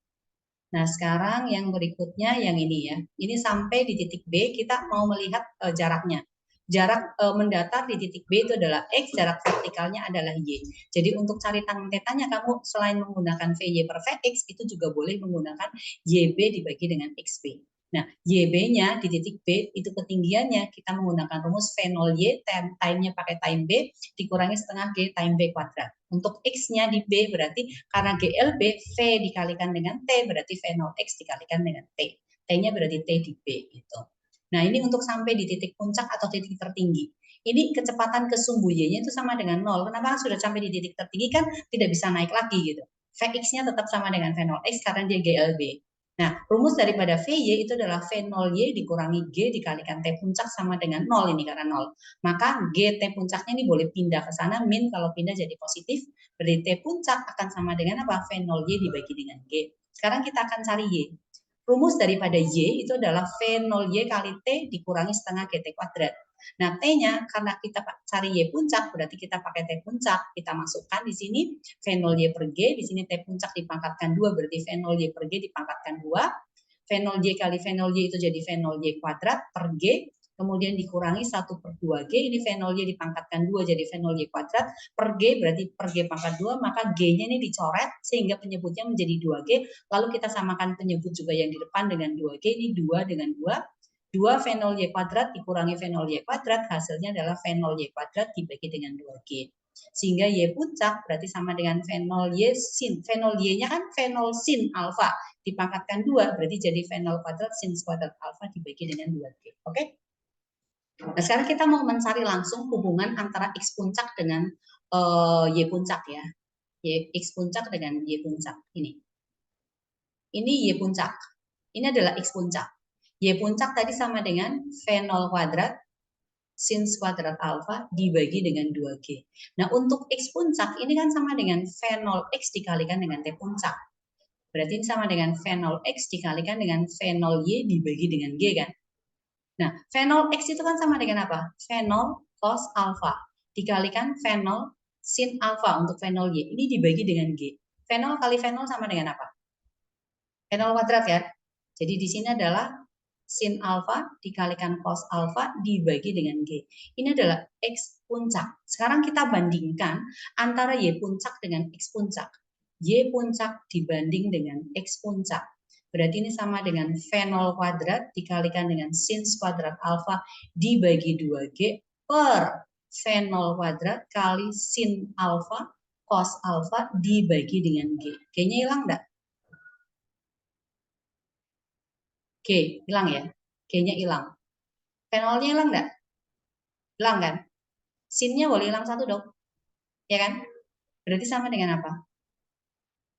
Nah, sekarang yang berikutnya yang ini ya. Ini sampai di titik B kita mau melihat jaraknya. Jarak mendatar di titik B itu adalah X, jarak vertikalnya adalah Y. Jadi untuk cari tangan tetanya kamu selain menggunakan VY per Vx itu juga boleh menggunakan YB dibagi dengan XB. Nah, YB-nya di titik B itu ketinggiannya kita menggunakan rumus V0Y, time-nya pakai time B, dikurangi setengah G time B kuadrat. Untuk X-nya di B berarti karena GLB, V dikalikan dengan T berarti V0X dikalikan dengan T. T-nya berarti T di B gitu. Nah, ini untuk sampai di titik puncak atau titik tertinggi. Ini kecepatan ke sumbu Y-nya itu sama dengan 0. Kenapa? Sudah sampai di titik tertinggi kan tidak bisa naik lagi gitu. Vx-nya tetap sama dengan V0X karena dia GLB. Nah, rumus daripada Vy itu adalah V0Y dikurangi G dikalikan T puncak sama dengan 0 ini karena 0. Maka G T puncaknya ini boleh pindah ke sana, min kalau pindah jadi positif, berarti T puncak akan sama dengan apa? V0Y dibagi dengan G. Sekarang kita akan cari Y. Rumus daripada Y itu adalah V0Y kali T dikurangi setengah GT kuadrat. Nah, T-nya karena kita cari Y puncak, berarti kita pakai T puncak. Kita masukkan di sini V0Y per G, di sini T puncak dipangkatkan 2, berarti V0Y per G dipangkatkan 2. V0Y kali V0Y itu jadi V0Y kuadrat per G, kemudian dikurangi 1 per 2G, ini V0Y dipangkatkan 2 jadi V0Y kuadrat, per G berarti per G pangkat 2, maka G-nya ini dicoret sehingga penyebutnya menjadi 2G, lalu kita samakan penyebut juga yang di depan dengan 2G, ini 2 dengan 2, 2 V0Y kuadrat dikurangi V0Y kuadrat, hasilnya adalah V0Y kuadrat dibagi dengan 2G. Sehingga Y puncak berarti sama dengan V0Y sin. V0Y-nya kan V0 sin alfa. Dipangkatkan 2, berarti jadi V0 kuadrat sin kuadrat alfa dibagi dengan 2G. Oke? Nah, sekarang kita mau mencari langsung hubungan antara X puncak dengan Y puncak ya. X puncak dengan Y puncak. Ini Y puncak. Ini adalah X puncak. Y puncak tadi sama dengan V0 kuadrat sin kuadrat alfa dibagi dengan 2G. Nah, untuk X puncak ini kan sama dengan V0X dikalikan dengan T puncak. Berarti ini sama dengan V0X dikalikan dengan V0Y dibagi dengan G kan. Nah, V0X itu kan sama dengan apa? V0 cos alfa dikalikan V0 sin alfa untuk V0Y. Ini dibagi dengan G. V0 kali V0 sama dengan apa? V0 kuadrat ya. Jadi di sini adalah sin alfa dikalikan cos alfa dibagi dengan G. Ini adalah X puncak. Sekarang kita bandingkan antara Y puncak dengan X puncak. Y puncak dibanding dengan X puncak. Berarti ini sama dengan V0 kuadrat dikalikan dengan sin kuadrat alfa dibagi 2G per V0 kuadrat kali sin alfa cos alfa dibagi dengan G. G-nya hilang enggak? G, hilang ya? G-nya hilang. V0-nya hilang enggak? Hilang kan? Sin-nya boleh hilang satu dong. Ya kan? Berarti sama dengan apa?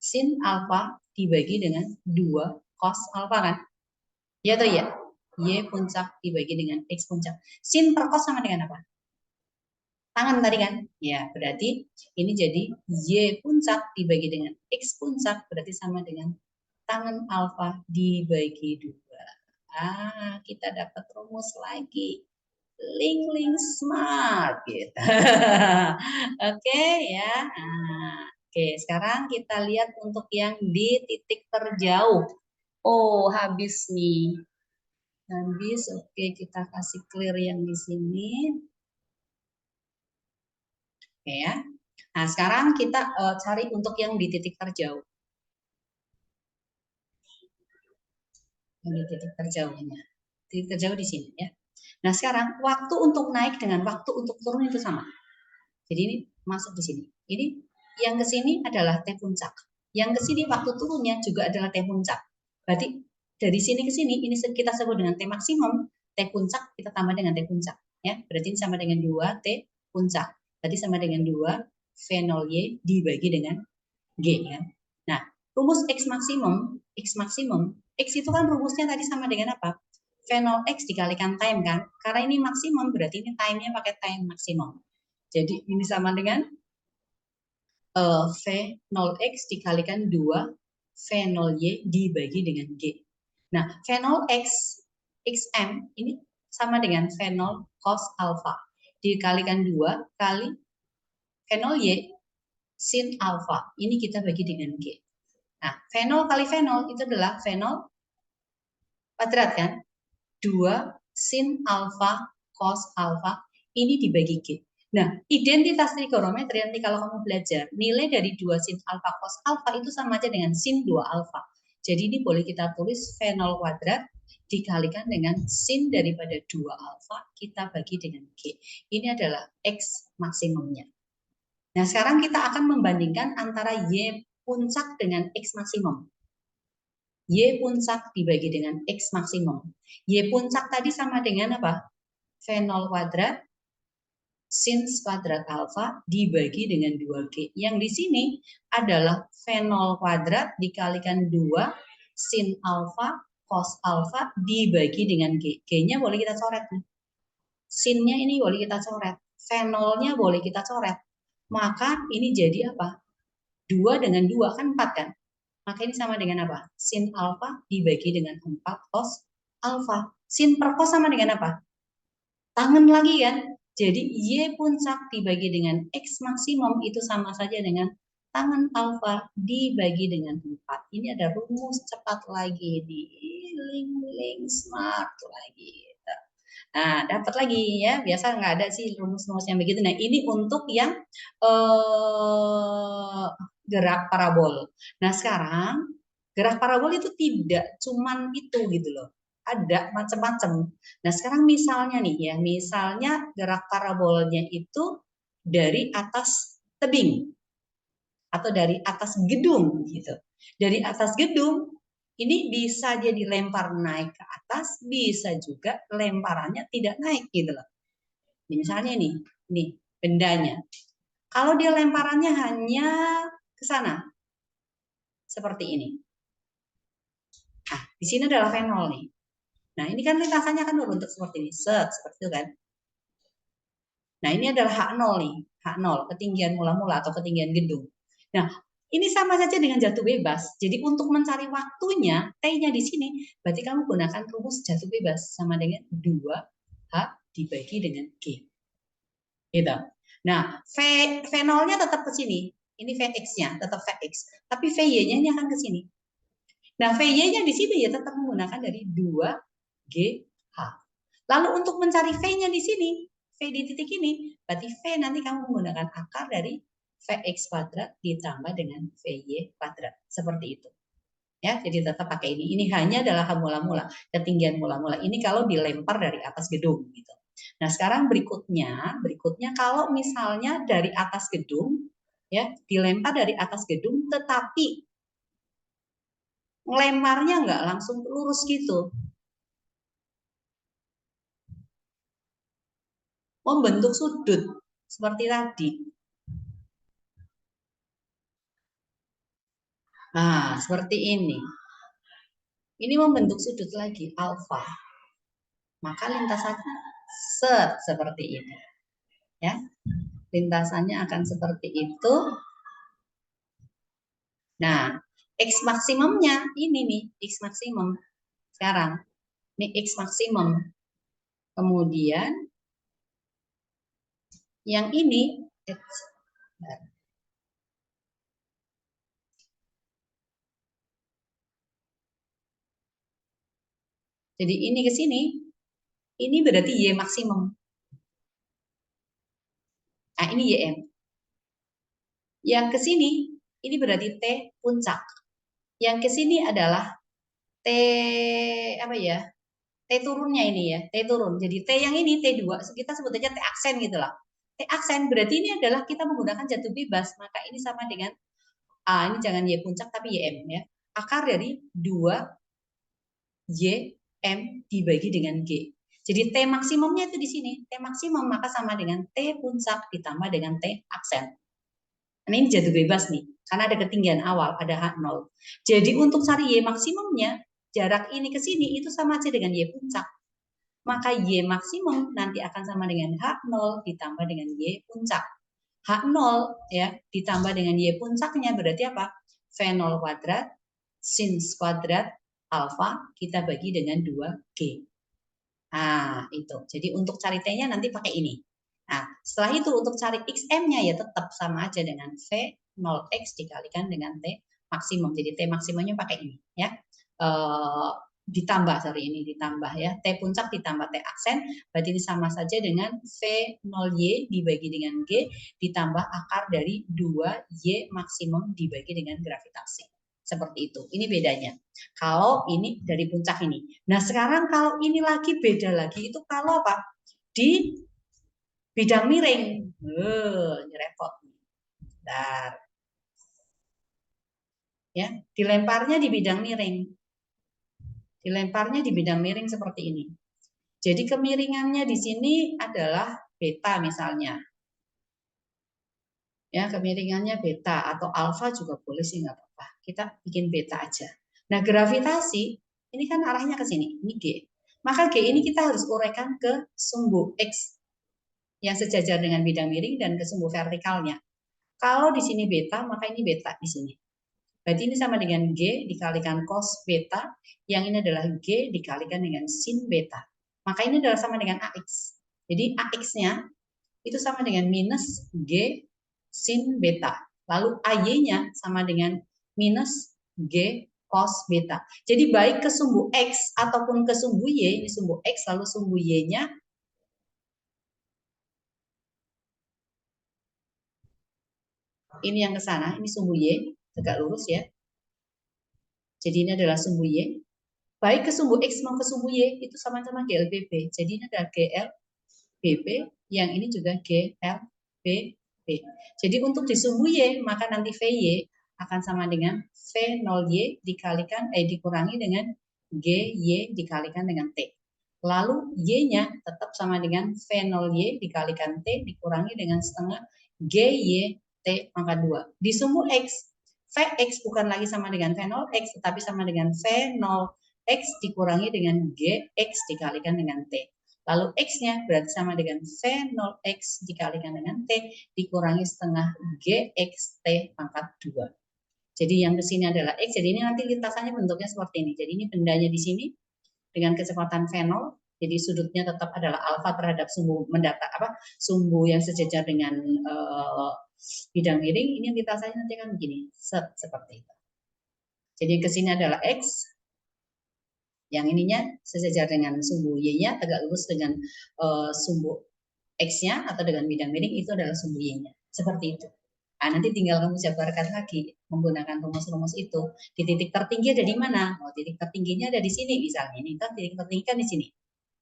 Sin alfa dibagi dengan 2 cos alfa kan? Ya atau ya? Y puncak dibagi dengan X puncak. Sin per cos sama dengan apa? Tangan tadi kan? Ya, berarti ini jadi Y puncak dibagi dengan X puncak berarti sama dengan tangan alfa dibagi 2. Kita dapat rumus lagi. Ling smart gitu. Oke ya. Oke, sekarang kita lihat untuk yang di titik terjauh. Oh, habis nih. Habis. Oke, kita kasih clear yang di sini. Oke ya. Nah, sekarang kita cari untuk yang di titik terjauh. Yang di titik terjauhnya. Titik terjauh di sini ya. Nah, sekarang waktu untuk naik dengan waktu untuk turun itu sama. Jadi ini masuk di sini. Ini yang ke sini adalah T puncak. Yang ke sini waktu turunnya juga adalah T puncak. Berarti dari sini ke sini ini kita sebut dengan T maksimum, T puncak kita tambah dengan T puncak ya. Berarti ini sama dengan 2 T puncak. Berarti sama dengan 2 V0Y dibagi dengan G ya. Nah, rumus X maksimum, X itu kan rumusnya tadi sama dengan apa? V0X dikalikan time kan? Karena ini maksimum berarti ini time-nya pakai time maksimum. Jadi ini sama dengan V0X dikalikan 2 V0Y dibagi dengan G. Nah, V0X XM ini sama dengan V0 cos alpha dikalikan 2 kali V0Y sin alpha. Ini kita bagi dengan G. Nah, V0 kali V0 itu adalah V0 kuadrat kan? 2 sin alpha cos alpha ini dibagi G. Nah, identitas trigonometri nanti kalau kamu belajar, nilai dari 2 sin alfa cos alfa itu sama aja dengan sin 2 alfa. Jadi ini boleh kita tulis V0 kuadrat dikalikan dengan sin daripada 2 alfa, kita bagi dengan G. Ini adalah X maksimumnya. Nah, sekarang kita akan membandingkan antara Y puncak dengan X maksimum. Y puncak dibagi dengan X maksimum. Y puncak tadi sama dengan apa? V0 kuadrat sin kuadrat alfa dibagi dengan 2G. Yang di sini adalah V0 kuadrat dikalikan 2 sin alfa cos alfa dibagi dengan G. G-nya boleh kita coret. Sin-nya ini boleh kita coret. V0-nya boleh kita coret. Maka ini jadi apa? 2 dengan 2 kan 4 kan? Maka ini sama dengan apa? Sin alfa dibagi dengan 4 cos alfa. Sin per cos sama dengan apa? Tangan lagi kan? Jadi Y puncak dibagi dengan X maksimum itu sama saja dengan tangan alfa dibagi dengan 4. Ini ada rumus cepat lagi di Ling smart lagi. Nah, dapat lagi ya. Biasa nggak ada sih rumus-rumus yang begitu. Nah, ini untuk yang gerak parabol. Nah, sekarang gerak parabol itu tidak cuman itu gitu loh. Ada macam-macam. Nah, sekarang misalnya nih ya, misalnya gerak parabolnya itu dari atas tebing atau dari atas gedung gitu. Dari atas gedung ini bisa dia dilempar naik ke atas, bisa juga lemparannya tidak naik gitu loh. Ini misalnya nih bendanya. Kalau dia lemparannya hanya ke sana, seperti ini. Nah, di sini adalah V0 nih. Nah, ini kan lintasannya kan berbentuk seperti ini, seperti itu kan. Nah, ini adalah H0 nih, H0, ketinggian mula-mula atau ketinggian gedung. Nah, ini sama saja dengan jatuh bebas. Jadi untuk mencari waktunya, T-nya di sini, berarti kamu gunakan rumus jatuh bebas sama dengan 2H dibagi dengan G. Gitu. Nah, V0-nya tetap ke sini. Ini Vx-nya, tetap Vx. Tapi Vy-nya ini akan ke sini. Nah, Vy-nya di sini ya tetap menggunakan dari 2 GH. Lalu untuk mencari V-nya di sini, V di titik ini, berarti V nanti kamu menggunakan akar dari Vx kuadrat ditambah dengan Vy kuadrat. Seperti itu. Ya, jadi tetap pakai ini. Ini hanya adalah mula-mula, ketinggian mula-mula. Ini kalau dilempar dari atas gedung gitu. Nah, sekarang berikutnya kalau misalnya dari atas gedung ya, dilempar dari atas gedung tetapi ngelemparnya nggak langsung lurus gitu. Membentuk sudut seperti tadi. Nah, seperti ini. Ini membentuk sudut lagi, alfa. Maka lintasannya seperti ini. Ya. Lintasannya akan seperti itu. Nah, X maksimumnya ini nih, X maksimum. Sekarang, ini X maksimum. Kemudian, yang ini, jadi ini ke sini, ini berarti Y maksimum. Nah, ini YM. Yang ke sini, ini berarti T puncak. Yang ke sini adalah T apa ya? T turunnya ini ya, T turun. Jadi T yang ini T2, kita sebut aja T aksen gitu lah. T aksen berarti ini adalah kita menggunakan jatuh bebas, maka ini sama dengan ini jangan Y puncak tapi YM ya. Akar dari 2 YM dibagi dengan G. Jadi T maksimumnya itu di sini. T maksimum maka sama dengan T puncak ditambah dengan T aksen. Ini jatuh bebas nih, karena ada ketinggian awal, ada H0. Jadi untuk cari Y maksimumnya, jarak ini ke sini itu sama aja dengan Y puncak. Maka Y maksimum nanti akan sama dengan H0 ditambah dengan Y puncak. H0 ya ditambah dengan Y puncaknya berarti apa? V0 kuadrat sin kuadrat alfa kita bagi dengan 2G. Nah, itu. Jadi untuk cari T-nya nanti pakai ini. Nah, setelah itu untuk cari XM-nya ya tetap sama aja dengan V0X dikalikan dengan T maksimum. Jadi T maksimumnya pakai ini ya. Ditambah, sorry ini ditambah ya. T puncak ditambah T aksen, berarti ini sama saja dengan V0Y dibagi dengan G ditambah akar dari 2Y maksimum dibagi dengan gravitasi. Seperti itu. Ini bedanya. Kalau ini dari puncak ini. Nah, sekarang kalau ini lagi beda lagi itu kalau apa? Di bidang miring. Ini repot. Bentar. Ya, dilemparnya di bidang miring. Dilemparnya di bidang miring seperti ini. Jadi kemiringannya di sini adalah beta misalnya. Ya, kemiringannya beta atau alfa juga boleh sih nggak apa-apa. Kita bikin beta aja. Nah, gravitasi ini kan arahnya ke sini, ini G. Maka G ini kita harus uraikan ke sumbu X yang sejajar dengan bidang miring dan ke sumbu vertikalnya. Kalau di sini beta, maka ini beta di sini. Berarti ini sama dengan G dikalikan cos beta, yang ini adalah G dikalikan dengan sin beta. Maka ini adalah sama dengan AX. Jadi AX-nya itu sama dengan minus G sin beta. Lalu AY-nya sama dengan minus G cos beta. Jadi baik ke sumbu X ataupun ke sumbu Y, ini sumbu X lalu sumbu Y-nya ini yang ke sana, ini sumbu Y, tegak lurus ya. Jadi ini adalah sumbu Y. Baik ke sumbu X mau ke sumbu Y itu sama-sama GLBB. Jadi ini adalah GLBB, yang ini juga GLBB. Jadi untuk di sumbu Y, maka nanti VY akan sama dengan V0Y dikurangi dengan GY dikalikan dengan T. Lalu Y-nya tetap sama dengan V0Y dikalikan T dikurangi dengan setengah GY T pangkat 2. Di sumbu X, Vx bukan lagi sama dengan V0X, tetapi sama dengan V0X dikurangi dengan Gx dikalikan dengan T. Lalu X-nya berarti sama dengan V0X dikalikan dengan T dikurangi setengah Gx T pangkat 2. Jadi yang di sini adalah X, jadi ini nanti lintasannya bentuknya seperti ini. Jadi ini bendanya di sini dengan kecepatan V0, jadi sudutnya tetap adalah alfa terhadap sumbu sumbu yang sejajar dengan bidang miring. Ini lintasannya nanti kan begini, seperti itu. Jadi ke sini adalah X, Yang ininya sejajar dengan sumbu Y-nya, tegak lurus dengan sumbu X-nya atau dengan bidang miring, itu adalah sumbu Y-nya. Seperti itu. Nah, nanti tinggal kamu jabarkan lagi menggunakan rumus-rumus itu. Di titik tertinggi ada di mana? Oh, titik tertingginya ada di sini misalnya. Ini kan titik tertinggi kan di sini.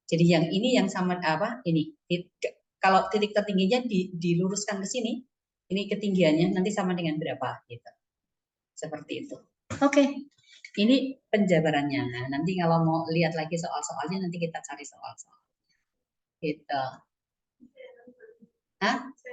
Jadi yang ini yang sama apa? Ini. Kalau titik tertingginya diluruskan ke sini, ini ketinggiannya nanti sama dengan berapa gitu. Seperti itu. Oke. Ini penjabarannya. Nah, nanti kalau mau lihat lagi soal-soalnya nanti kita cari soal-soal. Gitu. Hah?